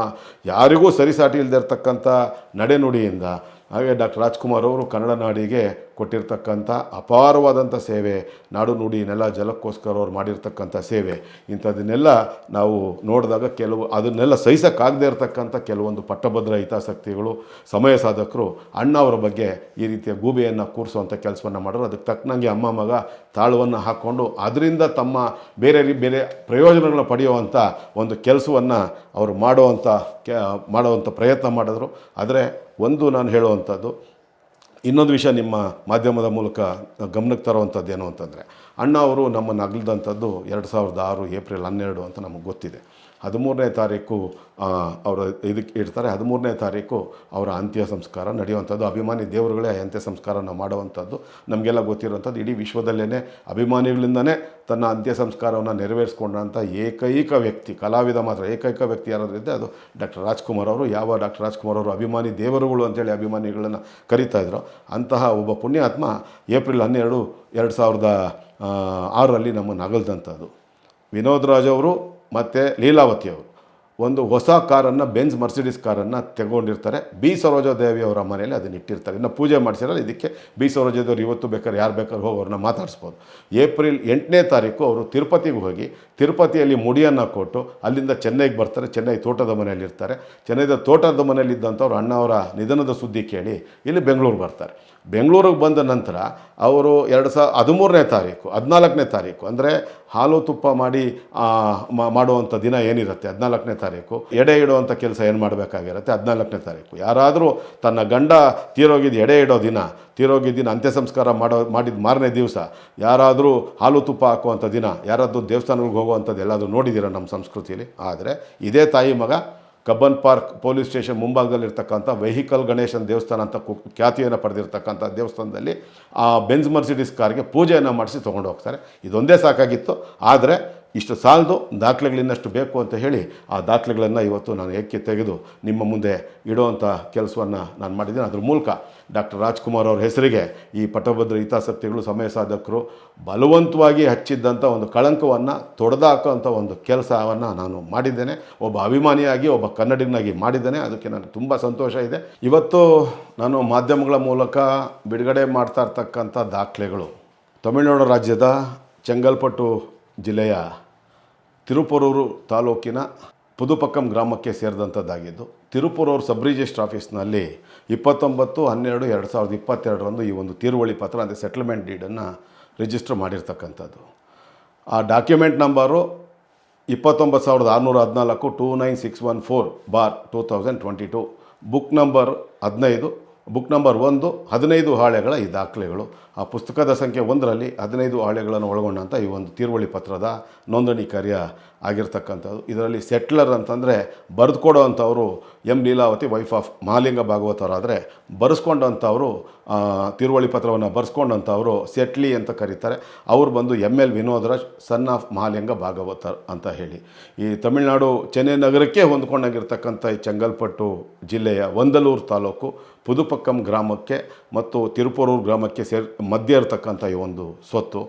ಯಾರಿಗೂ ಸರಿಸಾಟಿ ಇಲ್ಲದೆ ಇರತಕ್ಕಂಥ ನಡೆನುಡಿಯಿಂದ, ಹಾಗೆ ಡಾಕ್ಟರ್ ರಾಜ್ಕುಮಾರ್ ಅವರು ಕನ್ನಡ ನಾಡಿಗೆ ಕೊಟ್ಟಿರ್ತಕ್ಕಂಥ ಅಪಾರವಾದಂಥ ಸೇವೆ, ನಾಡು ನುಡಿ ನೆಲ ಜಲಕ್ಕೋಸ್ಕರ ಅವ್ರು ಮಾಡಿರ್ತಕ್ಕಂಥ ಸೇವೆ, ಇಂಥದ್ದನ್ನೆಲ್ಲ ನಾವು ನೋಡಿದಾಗ ಅದನ್ನೆಲ್ಲ ಸಹಿಸೋಕ್ಕಾಗದೇ ಇರತಕ್ಕಂಥ ಕೆಲವೊಂದು ಪಟ್ಟಭದ್ರ ಹಿತಾಸಕ್ತಿಗಳು, ಸಮಯ ಸಾಧಕರು ಅಣ್ಣ ಅವರ ಬಗ್ಗೆ ಈ ರೀತಿಯ ಗೂಬೆಯನ್ನು ಕೂರಿಸುವಂಥ ಕೆಲಸವನ್ನು ಮಾಡೋರು. ಅದಕ್ಕೆ ತಕ್ಕನಂಗೆ ಅಮ್ಮ ಮಗ ತಾಳವನ್ನು ಹಾಕ್ಕೊಂಡು ಅದರಿಂದ ತಮ್ಮ ಬೇರೆ ಪ್ರಯೋಜನಗಳನ್ನ ಪಡೆಯುವಂಥ ಒಂದು ಕೆಲಸವನ್ನು ಅವರು ಮಾಡುವಂಥ ಪ್ರಯತ್ನ ಮಾಡಿದ್ರು. ಆದರೆ ಒಂದು ನಾನು ಹೇಳುವಂಥದ್ದು, ಇನ್ನೊಂದು ವಿಷಯ ನಿಮ್ಮ ಮಾಧ್ಯಮದ ಮೂಲಕ ಗಮನಕ್ಕೆ ತರುವಂಥದ್ದು ಏನು ಅಂತಂದರೆ, ಅಣ್ಣ ಅವರು ನಮ್ಮನ್ನು ಅಗಲಿದಂಥದ್ದು 2006 ಏಪ್ರಿಲ್ 12 ಅಂತ ನಮಗೆ ಗೊತ್ತಿದೆ. 13ನೇ ತಾರೀಕು ಅವರು ಇದಕ್ಕೆ ಇಡ್ತಾರೆ. 13ನೇ ತಾರೀಕು ಅವರ ಅಂತ್ಯ ಸಂಸ್ಕಾರ ನಡೆಯುವಂಥದ್ದು. ಅಭಿಮಾನಿ ದೇವರುಗಳೇ ಅಂತ್ಯ ಸಂಸ್ಕಾರನ ಮಾಡುವಂಥದ್ದು ನಮಗೆಲ್ಲ ಗೊತ್ತಿರುವಂಥದ್ದು. ಇಡೀ ವಿಶ್ವದಲ್ಲೇ ಅಭಿಮಾನಿಗಳಿಂದನೇ ತನ್ನ ಅಂತ್ಯ ಸಂಸ್ಕಾರವನ್ನು ನೆರವೇರಿಸ್ಕೊಂಡಂಥ ಏಕೈಕ ವ್ಯಕ್ತಿ, ಕಲಾವಿದ ಮಾತ್ರ ಏಕೈಕ ವ್ಯಕ್ತಿ ಯಾರಾದರೂ ಇದ್ದರೆ ಅದು ಡಾಕ್ಟರ್ ರಾಜ್ಕುಮಾರ್ ಅವರು. ಯಾವ ಡಾಕ್ಟರ್ ರಾಜ್ಕುಮಾರ್ ಅವರು ಅಭಿಮಾನಿ ದೇವರುಗಳು ಅಂತೇಳಿ ಅಭಿಮಾನಿಗಳನ್ನು ಕರೀತಾ ಇದ್ರು, ಅಂತಹ ಒಬ್ಬ ಪುಣ್ಯಾತ್ಮ ಏಪ್ರಿಲ್ 12, 2006ರಲ್ಲಿ ನಮ್ಮನ್ನು ಅಗಲ್ದಂಥದ್ದು. ವಿನೋದ್ ರಾಜ್ ಅವರು ಮತ್ತು ಲೀಲಾವತಿ ಅವರು ಒಂದು ಹೊಸ ಕಾರನ್ನು, ಬೆಂಜ್ ಮರ್ಸಿಡೀಸ್ ಕಾರನ್ನು ತೆಗೊಂಡಿರ್ತಾರೆ. ಬಿ ಸರೋಜಾದೇವಿ ಅವರ ಮನೆಯಲ್ಲಿ ಅದನ್ನು ಇಟ್ಟಿರ್ತಾರೆ. ಇನ್ನು ಪೂಜೆ ಮಾಡಿಸಿರಲ್ಲ. ಇದಕ್ಕೆ ಬಿ ಸರೋಜಾದೇವಿ ಇವತ್ತು ಬೇಕಾದ್ರೆ ಯಾರು ಬೇಕಾದ್ರೂ ಹೋಗಿ ಅವ್ರನ್ನ ಮಾತಾಡಿಸ್ಬೋದು. ಏಪ್ರಿಲ್ 8ನೇ ತಾರೀಕು ಅವರು ತಿರುಪತಿಗೆ ಹೋಗಿ ತಿರುಪತಿಯಲ್ಲಿ ಮುಡಿಯನ್ನು ಕೊಟ್ಟು ಅಲ್ಲಿಂದ ಚೆನ್ನೈಗೆ ಬರ್ತಾರೆ. ಚೆನ್ನೈ ತೋಟದ ಮನೆಯಲ್ಲಿರ್ತಾರೆ. ಚೆನ್ನೈದ ತೋಟದ ಮನೆಯಲ್ಲಿದ್ದಂಥವ್ರು ಅಣ್ಣವರ ನಿಧನದ ಸುದ್ದಿ ಕೇಳಿ ಇಲ್ಲಿ ಬೆಂಗಳೂರಿಗೆ ಬರ್ತಾರೆ. ಬೆಂಗಳೂರಿಗೆ ಬಂದ ನಂತರ ಅವರು 2013ನೇ ತಾರೀಕು 14ನೇ ತಾರೀಕು ಅಂದರೆ ಹಾಲು ತುಪ್ಪ ಮಾಡುವಂಥ ದಿನ ಏನಿರುತ್ತೆ 14ನೇ ತಾರೀಕು, ಎಡೆ ಇಡುವಂಥ ಕೆಲಸ ಏನು ಮಾಡಬೇಕಾಗಿರುತ್ತೆ 14ನೇ ತಾರೀಕು. ಯಾರಾದರೂ ತನ್ನ ಗಂಡ ತೀರೋಗಿದ್ದ ದಿನ ಅಂತ್ಯ ಸಂಸ್ಕಾರ ಮಾಡಿದ ಮಾರನೇ ದಿವಸ ಯಾರಾದರೂ ಹಾಲು ತುಪ್ಪ ಹಾಕುವಂಥ ದಿನ, ಯಾರಾದರೂ ದೇವಸ್ಥಾನಗಳಿಗೆ ಹೋಗುವಂಥದ್ದು ಎಲ್ಲಾದರೂ ನೋಡಿದ್ದೀರ ನಮ್ಮ ಸಂಸ್ಕೃತಿಯಲ್ಲಿ. ಆದರೆ ಇದೇ ತಾಯಿ ಮಗ ಕಬ್ಬನ್ ಪಾರ್ಕ್ ಪೊಲೀಸ್ ಸ್ಟೇಷನ್ ಮುಂಭಾಗದಲ್ಲಿರ್ತಕ್ಕಂಥ ವೆಹಿಕಲ್ ಗಣೇಶನ ದೇವಸ್ಥಾನ ಅಂತ ಖ್ಯಾತಿಯನ್ನು ಪಡೆದಿರ್ತಕ್ಕಂಥ ದೇವಸ್ಥಾನದಲ್ಲಿ ಆ ಬೆಂಜ್ ಮರ್ಸಿಡೀಸ್ ಕಾರ್ಗೆ ಪೂಜೆಯನ್ನು ಮಾಡಿಸಿ ತೊಗೊಂಡು ಹೋಗ್ತಾರೆ. ಇದೊಂದೇ ಸಾಕಾಗಿತ್ತು. ಆದರೆ ಇಷ್ಟು ಸಾಲದು, ದಾಖಲೆಗಳಿನ್ನಷ್ಟು ಬೇಕು ಅಂತ ಹೇಳಿ ಆ ದಾಖಲೆಗಳನ್ನು ಇವತ್ತು ನಾನು ಏಕೆ ತೆಗೆದು ನಿಮ್ಮ ಮುಂದೆ ಇಡುವಂಥ ಕೆಲಸವನ್ನು ನಾನು ಮಾಡಿದ್ದೀನಿ. ಅದ್ರ ಮೂಲಕ ಡಾಕ್ಟರ್ ರಾಜ್ಕುಮಾರ್ ಅವ್ರ ಹೆಸರಿಗೆ ಈ ಪಟ್ಟಭದ್ರ ಹಿತಾಸಕ್ತಿಗಳು, ಸಮಯ ಸಾಧಕರು ಬಲವಂತವಾಗಿ ಹಚ್ಚಿದ್ದಂಥ ಒಂದು ಕಳಂಕವನ್ನು ತೊಡೆದಾಕೋಂಥ ಒಂದು ಕೆಲಸವನ್ನು ನಾನು ಮಾಡಿದ್ದೇನೆ. ಒಬ್ಬ ಅಭಿಮಾನಿಯಾಗಿ, ಒಬ್ಬ ಕನ್ನಡಿಗನಾಗಿ ಮಾಡಿದ್ದೇನೆ. ಅದಕ್ಕೆ ನನಗೆ ತುಂಬ ಸಂತೋಷ ಇದೆ. ಇವತ್ತು ನಾನು ಮಾಧ್ಯಮಗಳ ಮೂಲಕ ಬಿಡುಗಡೆ ಮಾಡ್ತಾ ಇರ್ತಕ್ಕಂಥ ದಾಖಲೆಗಳು ತಮಿಳುನಾಡು ರಾಜ್ಯದ ಚೆಂಗಲ್ಪಟ್ಟು ಜಿಲ್ಲೆಯ ತಿರುಪುರೂರು ತಾಲೂಕಿನ ಪುದುಪಕ್ಕಂ ಗ್ರಾಮಕ್ಕೆ ಸೇರಿದಂಥದ್ದಾಗಿದ್ದು, ತಿರುಪುರೂರು ಸಬ್ ರಿಜಿಸ್ಟ್ರ್ ಆಫೀಸ್ನಲ್ಲಿ 29/12/2022 ಈ ಒಂದು ತೀರುವಳಿ ಪತ್ರ ಅಂದರೆ ಸೆಟಲ್ಮೆಂಟ್ ಡೀಡನ್ನು ರಿಜಿಸ್ಟರ್ ಮಾಡಿರ್ತಕ್ಕಂಥದ್ದು. ಆ document number 29,614 29614/2022, book number 15, book number 1, 15 ಹಾಳೆಗಳ ಈ ದಾಖಲೆಗಳು. ಆ ಪುಸ್ತಕದ ಸಂಖ್ಯೆ 1ರಲ್ಲಿ 15 ಹಾಳೆಗಳನ್ನು ಒಳಗೊಂಡಂಥ ಈ ಒಂದು ತೀರುವಳಿ ಪತ್ರದ ನೋಂದಣಿ ಕಾರ್ಯ ಆಗಿರ್ತಕ್ಕಂಥದ್ದು. ಇದರಲ್ಲಿ ಸೆಟ್ಲರ್ ಅಂತಂದರೆ ಬರೆದುಕೊಡೋ ಅಂಥವರು M Leelavathi wife of Mahalinga ಭಾಗವತರಾದರೆ, ಬರೆಸ್ಕೊಂಡಂಥವರು ತಿರುವಳಿ ಪತ್ರವನ್ನು ಬರೆಸ್ಕೊಂಡಂಥವರು ಸೆಟ್ಲಿ ಅಂತ ಕರೀತಾರೆ. ಅವರು ಬಂದು ML Vinodraj son of Mahalinga Bhagavathar ಅಂತ ಹೇಳಿ. ಈ ತಮಿಳುನಾಡು ಚೆನ್ನೈ ನಗರಕ್ಕೆ ಹೊಂದ್ಕೊಂಡಾಗಿರ್ತಕ್ಕಂಥ ಈ ಚೆಂಗಲ್ಪಟ್ಟು ಜಿಲ್ಲೆಯ ವಂದಲೂರು ತಾಲೂಕು ಪುದುಪಕ್ಕಂ ಗ್ರಾಮಕ್ಕೆ ಮತ್ತು ತಿರುಪೂರೂರು ಗ್ರಾಮಕ್ಕೆ ಮಧ್ಯೆ ಇರತಕ್ಕಂಥ ಈ ಒಂದು ಸ್ವತ್ತು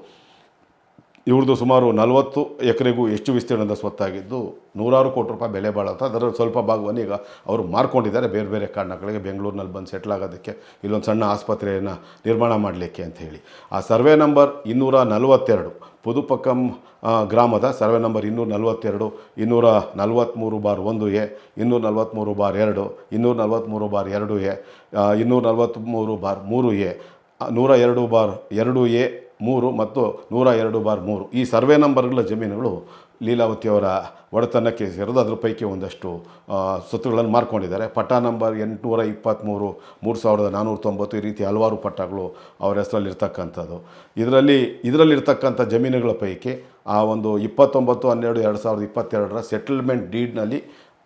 ಇವ್ರದ್ದು ಸುಮಾರು 40 ಎಕರೆಗೂ ಹೆಚ್ಚು ವಿಸ್ತೀರ್ಣದ ಸ್ವತ್ತಾಗಿದ್ದು ನೂರಾರು ಕೋಟಿ ರೂಪಾಯಿ ಬೆಲೆ ಬಾಳುತ್ತೆ. ಅದರ ಸ್ವಲ್ಪ ಭಾಗವನ್ನು ಈಗ ಅವರು ಮಾರ್ಕೊಂಡಿದ್ದಾರೆ ಬೇರೆ ಬೇರೆ ಕಾರಣಗಳಿಗೆ, ಬೆಂಗಳೂರಿನಲ್ಲಿ ಬಂದು ಸೆಟ್ಲ್ ಆಗೋದಕ್ಕೆ, ಇಲ್ಲೊಂದು ಸಣ್ಣ ಆಸ್ಪತ್ರೆಯನ್ನು ನಿರ್ಮಾಣ ಮಾಡಲಿಕ್ಕೆ ಅಂತ ಹೇಳಿ. ಆ ಸರ್ವೆ ನಂಬರ್ 242 ಪುದುಪಕ್ಕಂ ಗ್ರಾಮದ survey number 242, 243/1A, 243/2, 243/2A, 243/3A, 102/2A 3 ಮತ್ತು 102/3 ಈ ಸರ್ವೆ ನಂಬರ್ಗಳ ಜಮೀನುಗಳು ಲೀಲಾವತಿಯವರ ಒಡೆತನಕ್ಕೆ ಸೇರಿದು. ಅದರ ಪೈಕಿ ಒಂದಷ್ಟು ಸ್ವತ್ತುಗಳನ್ನು ಮಾರ್ಕೊಂಡಿದ್ದಾರೆ. ಪಟ್ಟ ನಂಬರ್ 823, 3490 ಈ ರೀತಿ ಹಲವಾರು ಪಟ್ಟಗಳು ಅವರ ಹೆಸರಲ್ಲಿರ್ತಕ್ಕಂಥದ್ದು. ಇದರಲ್ಲಿರ್ತಕ್ಕಂಥ ಜಮೀನುಗಳ ಪೈಕಿ ಆ ಒಂದು 29/12/2022 ಸೆಟಲ್ಮೆಂಟ್ ಡೀಡ್ನಲ್ಲಿ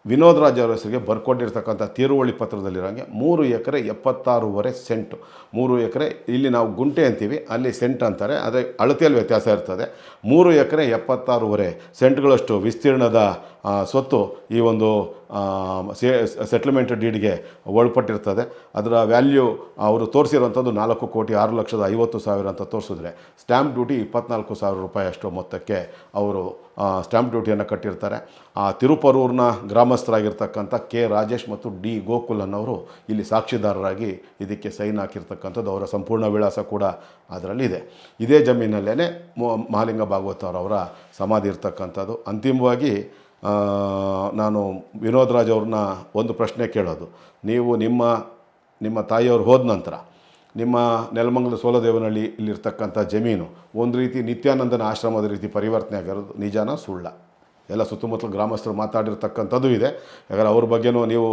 ವಿನೋದ್ ರಾಜ್ ಅವರ ಹೆಸರಿಗೆ ಬರ್ಕೊಂಡಿರ್ತಕ್ಕಂಥ ತೀರುವಳಿ ಪತ್ರದಲ್ಲಿರೋಂಗೆ 3 ಎಕರೆ 76.5 ಸೆಂಟು. 3 ಎಕರೆ ಇಲ್ಲಿ ನಾವು ಗುಂಟೆ ಅಂತೀವಿ, ಅಲ್ಲಿ ಸೆಂಟ್ ಅಂತಾರೆ, ಅದೇ ಅಳತೆಯಲ್ಲಿ ವ್ಯತ್ಯಾಸ ಇರ್ತದೆ. 3 ಎಕರೆ 76.5 ಸೆಂಟ್ಗಳಷ್ಟು ವಿಸ್ತೀರ್ಣದ ಸ್ವತ್ತು ಈ ಒಂದು ಸೆಟ್ಲ್ಮೆಂಟ್ ಡೀಡ್ಗೆ ಒಳಪಟ್ಟಿರ್ತದೆ. ಅದರ ವ್ಯಾಲ್ಯೂ ಅವರು ತೋರಿಸಿರೋಂಥದ್ದು 4,06,50,000 ಅಂತ ತೋರಿಸಿದ್ರೆ ಸ್ಟ್ಯಾಂಪ್ ಡ್ಯೂಟಿ 24,000 ರೂಪಾಯಿ ಅಷ್ಟು ಮೊತ್ತಕ್ಕೆ ಅವರು ಸ್ಟ್ಯಾಂಪ್ ಡ್ಯೂಟಿಯನ್ನು ಕಟ್ಟಿರ್ತಾರೆ. ಆ ತಿರುಪರೂರಿನ ಗ್ರಾಮಸ್ಥರಾಗಿರ್ತಕ್ಕಂಥ ಕೆ ರಾಜೇಶ್ ಮತ್ತು ಡಿ ಗೋಕುಲ್ ಅನ್ನೋರು ಇಲ್ಲಿ ಸಾಕ್ಷಿದಾರರಾಗಿ ಇದಕ್ಕೆ ಸೈನ್ ಹಾಕಿರ್ತಕ್ಕಂಥದ್ದು. ಅವರ ಸಂಪೂರ್ಣ ವಿಳಾಸ ಕೂಡ ಅದರಲ್ಲಿದೆ. ಇದೇ ಜಮೀನಲ್ಲೇ ಮಹಾಲಿಂಗ ಭಾಗವತರವರ ಸಮಾಧಿ ಇರ್ತಕ್ಕಂಥದ್ದು. ಅಂತಿಮವಾಗಿ ನಾನು ವಿನೋದ್ ರಾಜ್ ಅವ್ರನ್ನ ಒಂದು ಪ್ರಶ್ನೆ ಕೇಳೋದು, ನೀವು ನಿಮ್ಮ ತಾಯಿಯವರು ಹೋದ ನಂತರ ನಿಮ್ಮ ನೆಲಮಂಗಲ ಸೋಲದೇವನಹಳ್ಳಿ ಇಲ್ಲಿರ್ತಕ್ಕಂಥ ಜಮೀನು ಒಂದು ರೀತಿ ನಿತ್ಯಾನಂದನ ಆಶ್ರಮದ ರೀತಿ ಪರಿವರ್ತನೆ ಆಗಿರೋದು ನಿಜಾನ ಸುಳ್ಳ? ಎಲ್ಲ ಸುತ್ತಮುತ್ತಲ ಗ್ರಾಮಸ್ಥರು ಮಾತಾಡಿರ್ತಕ್ಕಂಥದ್ದು ಇದೆ. ಯಾಕಂದರೆ ಅವ್ರ ಬಗ್ಗೆನೂ ನೀವು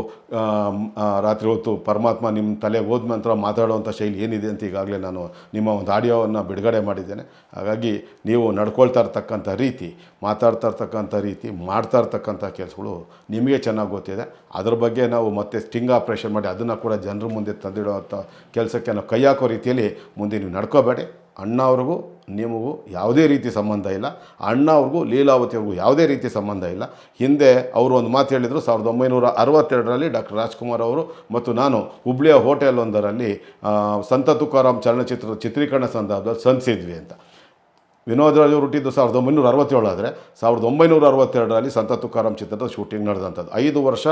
ರಾತ್ರಿ ಹೊತ್ತು ಪರಮಾತ್ಮ ನಿಮ್ಮ ತಲೆಗೆ ಹೋದ ನಂತರ ಮಾತಾಡುವಂಥ ಶೈಲಿ ಏನಿದೆ ಅಂತ ಈಗಾಗಲೇ ನಾನು ನಿಮ್ಮ ಒಂದು ಆಡಿಯೋವನ್ನು ಬಿಡುಗಡೆ ಮಾಡಿದ್ದೇನೆ. ಹಾಗಾಗಿ ನೀವು ನಡ್ಕೊಳ್ತಾ ಇರ್ತಕ್ಕಂಥ ರೀತಿ, ಮಾತಾಡ್ತಾ ಇರ್ತಕ್ಕಂಥ ರೀತಿ, ಮಾಡ್ತಾ ಇರ್ತಕ್ಕಂಥ ಕೆಲಸಗಳು ನಿಮಗೆ ಚೆನ್ನಾಗಿ ಗೊತ್ತಿದೆ. ಅದ್ರ ಬಗ್ಗೆ ನಾವು ಮತ್ತೆ ಸ್ಟಿಂಗ್ ಆಪ್ರೇಷನ್ ಮಾಡಿ ಅದನ್ನು ಕೂಡ ಜನರ ಮುಂದೆ ತಂದಿಡುವಂಥ ಕೆಲಸಕ್ಕೆ ನಾವು ಕೈ ಹಾಕೋ ರೀತಿಯಲ್ಲಿ ಮುಂದೆ ನೀವು ನಡ್ಕೋಬೇಡಿ. ಅಣ್ಣ ಅವ್ರಿಗೂ ನಿಮಗೂ ಯಾವುದೇ ರೀತಿ ಸಂಬಂಧ ಇಲ್ಲ. ಅಣ್ಣ ಅವ್ರಿಗೂ ಲೀಲಾವತಿಯವ್ರಿಗೂ ಯಾವುದೇ ರೀತಿ ಸಂಬಂಧ ಇಲ್ಲ. ಹಿಂದೆ ಅವರು ಒಂದು ಮಾತು ಹೇಳಿದರು, 1962ರಲ್ಲಿ ಡಾಕ್ಟರ್ ರಾಜ್ಕುಮಾರ್ ಅವರು ಮತ್ತು ನಾನು ಹುಬ್ಳಿಯ ಹೋಟೆಲ್ ಒಂದರಲ್ಲಿ ಸಂತ ತುಕಾರಾಮ್ ಚಲನಚಿತ್ರದ ಚಿತ್ರೀಕರಣ ಸಂದರ್ಭದಲ್ಲಿ ಸಂಧಿಸಿದ್ವಿ ಅಂತ. ವಿನೋದ್ ರಾಜ್ ಅವರು ಹುಟ್ಟಿದ್ದು 1967 ಆದರೆ 1962ರಲ್ಲಿ ಸಂತ ತುಕಾರಾಮ್ ಚಿತ್ರದ ಶೂಟಿಂಗ್ ನಡೆದಂಥದ್ದು. 5 ವರ್ಷ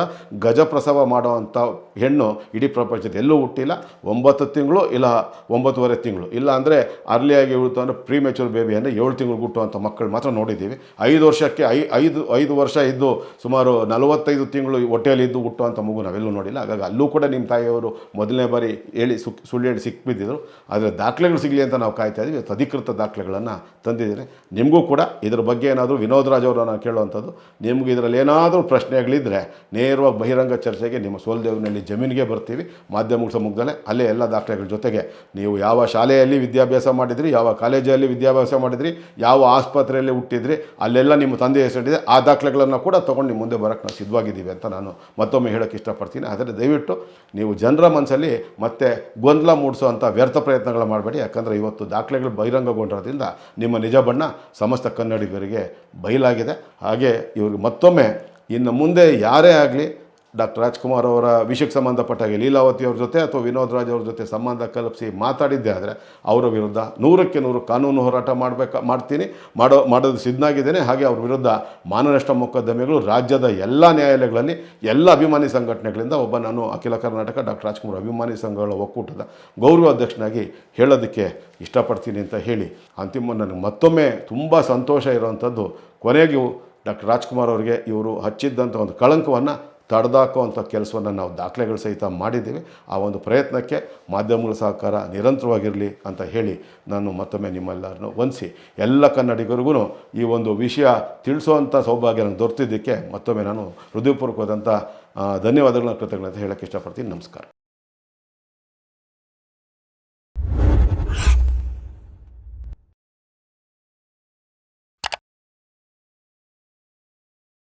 ಗಜಪ್ರಸವ ಮಾಡುವಂಥ ಹೆಣ್ಣು ಇಡೀ ಪ್ರಪಂಚದ ಎಲ್ಲೂ ಹುಟ್ಟಿಲ್ಲ. 9 ತಿಂಗಳು ಇಲ್ಲ 9.5 ತಿಂಗಳು, ಇಲ್ಲ ಅಂದರೆ ಅರ್ಲಿಯಾಗಿ ಹುಟ್ಟು ಅಂದರೆ ಪ್ರೀ ಮೆಚೂರ್ ಬೇಬಿ ಅಂದರೆ 7 ತಿಂಗಳು ಹುಟ್ಟುವಂಥ ಮಕ್ಕಳು ಮಾತ್ರ ನೋಡಿದ್ದೀವಿ. 5 ವರ್ಷಕ್ಕೆ 5 ವರ್ಷ ಇದ್ದು ಸುಮಾರು 45 ತಿಂಗಳು ಹೊಟ್ಟೆಯಲ್ಲಿದ್ದು ಹುಟ್ಟುವಂಥ ಮಗು ನಾವೆಲ್ಲೂ ನೋಡಿಲ್ಲ. ಹಾಗಾಗಿ ಅಲ್ಲೂ ಕೂಡ ನಿಮ್ಮ ತಾಯಿಯವರು ಮೊದಲನೇ ಬಾರಿ ಸುಳ್ಳು ಹೇಳಿ ಸಿಕ್ಬಿದ್ದಿದ್ರು. ಆದರೆ ದಾಖಲೆಗಳು ಸಿಗಲಿ ಅಂತ ನಾವು ಕಾಯ್ತಾ ಇದ್ದೀವಿ. ಅಧಿಕೃತ ದಾಖಲೆಗಳನ್ನು ತಂದಿದ್ದೀನಿ. ನಿಮಗೂ ಕೂಡ ಇದ್ರ ಬಗ್ಗೆ ಏನಾದರೂ ವಿನೋದ್ ರಾಜ್ ಅವರನ್ನು ಕೇಳುವಂಥದ್ದು, ನಿಮಗೂ ಇದರಲ್ಲಿ ಏನಾದರೂ ಪ್ರಶ್ನೆಗಳಿದ್ದರೆ ನೇರವಾಗಿ ಬಹಿರಂಗ ಚರ್ಚೆಗೆ ನಿಮ್ಮ ಸೋಲದೇವನಹಳ್ಳಿ ಜಮೀನಿಗೆ ಬರ್ತೀವಿ, ಮಾಧ್ಯಮಗಳ ಸಮ್ಮುಖದಲ್ಲೇ. ಅಲ್ಲೇ ಎಲ್ಲ ದಾಖಲೆಗಳ ಜೊತೆಗೆ ನೀವು ಯಾವ ಶಾಲೆಯಲ್ಲಿ ವಿದ್ಯಾಭ್ಯಾಸ ಮಾಡಿದ್ರಿ, ಯಾವ ಕಾಲೇಜಲ್ಲಿ ವಿದ್ಯಾಭ್ಯಾಸ ಮಾಡಿದ್ರಿ, ಯಾವ ಆಸ್ಪತ್ರೆಯಲ್ಲಿ ಹುಟ್ಟಿದ್ರಿ, ಅಲ್ಲೆಲ್ಲ ನಿಮ್ಮ ತಂದೆ ಹೆಸರಿದೆ, ಆ ದಾಖಲೆಗಳನ್ನು ಕೂಡ ತೊಗೊಂಡು ನಿಮ್ಮ ಮುಂದೆ ಬರೋಕ್ಕೆ ನಾವು ಸಿದ್ಧವಾಗಿದ್ದೀವಿ ಅಂತ ನಾನು ಮತ್ತೊಮ್ಮೆ ಹೇಳೋಕ್ಕೆ ಇಷ್ಟಪಡ್ತೀನಿ. ಆದರೆ ದಯವಿಟ್ಟು ನೀವು ಜನರ ಮನಸ್ಸಲ್ಲಿ ಮತ್ತೆ ಗೊಂದಲ ಮೂಡಿಸೋವಂಥ ವ್ಯರ್ಥ ಪ್ರಯತ್ನಗಳು ಮಾಡಬೇಡಿ. ಯಾಕಂದರೆ ಇವತ್ತು ದಾಖಲೆಗಳು ಬಹಿರಂಗಗೊಂಡಿರೋದ್ರಿಂದ ನಿಮ್ಮ ನಿಜ ಬಣ್ಣ ಸಮಸ್ತ ಕನ್ನಡಿಗರಿಗೆ ಬಯಲಾಗಿದೆ. ಹಾಗೆ ಇವ್ರಿಗೆ ಮತ್ತೊಮ್ಮೆ ಇನ್ನು ಮುಂದೆ ಯಾರೇ ಆಗಲಿ ಡಾಕ್ಟರ್ ರಾಜ್ಕುಮಾರ್ ಅವರ ವಿಷಯಕ್ಕೆ ಸಂಬಂಧಪಟ್ಟ ಹಾಗೆ ಲೀಲಾವತಿಯವ್ರ ಜೊತೆ ಅಥವಾ ವಿನೋದ್ ರಾಜ್ ಅವ್ರ ಜೊತೆ ಸಂಬಂಧ ಕಲ್ಪಿಸಿ ಮಾತಾಡಿದ್ದೆ ಆದರೆ ಅವರ ವಿರುದ್ಧ 100ಕ್ಕೆ 100 ಕಾನೂನು ಹೋರಾಟ ಮಾಡೋದು ಸಿದ್ಧನಾಗಿದ್ದೇನೆ. ಹಾಗೆ ಅವ್ರ ವಿರುದ್ಧ ಮಾನನಷ್ಟ ಮೊಕದ್ದಮೆಗಳು ರಾಜ್ಯದ ಎಲ್ಲ ನ್ಯಾಯಾಲಯಗಳಲ್ಲಿ ಎಲ್ಲ ಅಭಿಮಾನಿ ಸಂಘಟನೆಗಳಿಂದ ನಾನು ಅಖಿಲ ಕರ್ನಾಟಕ ಡಾಕ್ಟರ್ ರಾಜ್ಕುಮಾರ್ ಅಭಿಮಾನಿ ಸಂಘಗಳ ಒಕ್ಕೂಟದ ಗೌರವ ಅಧ್ಯಕ್ಷನಾಗಿ ಹೇಳೋದಕ್ಕೆ ಇಷ್ಟಪಡ್ತೀನಿ ಅಂತ ಹೇಳಿ ಅಂತಿಮ ನನಗೆ ಮತ್ತೊಮ್ಮೆ ತುಂಬ ಸಂತೋಷ ಇರುವಂಥದ್ದು, ಕೊನೆಗೂ ಡಾಕ್ಟರ್ ರಾಜ್ಕುಮಾರ್ ಅವರಿಗೆ ಇವರು ಹಚ್ಚಿದ್ದಂಥ ಒಂದು ಕಳಂಕವನ್ನು ತಡೆದಾಕುವಂಥ ಕೆಲಸವನ್ನು ನಾವು ದಾಖಲೆಗಳು ಸಹಿತ ಮಾಡಿದ್ದೀವಿ. ಆ ಒಂದು ಪ್ರಯತ್ನಕ್ಕೆ ಮಾಧ್ಯಮಗಳ ಸಹಕಾರ ನಿರಂತರವಾಗಿರಲಿ ಅಂತ ಹೇಳಿ ನಾನು ಮತ್ತೊಮ್ಮೆ ನಿಮ್ಮೆಲ್ಲರನ್ನು ವಂದಿಸಿ ಎಲ್ಲ ಕನ್ನಡಿಗರಿಗೂ ಈ ಒಂದು ವಿಷಯ ತಿಳಿಸುವಂಥ ಸೌಭಾಗ್ಯ ನನಗೆ ದೊರೆತಿದ್ದಕ್ಕೆ ಮತ್ತೊಮ್ಮೆ ನಾನು ಹೃದಯಪೂರ್ವಕವಾದಂಥ ಧನ್ಯವಾದಗಳನ್ನ ಕೃತಜ್ಞತೆ ಹೇಳೋಕ್ಕೆ ಇಷ್ಟಪಡ್ತೀನಿ. ನಮಸ್ಕಾರ.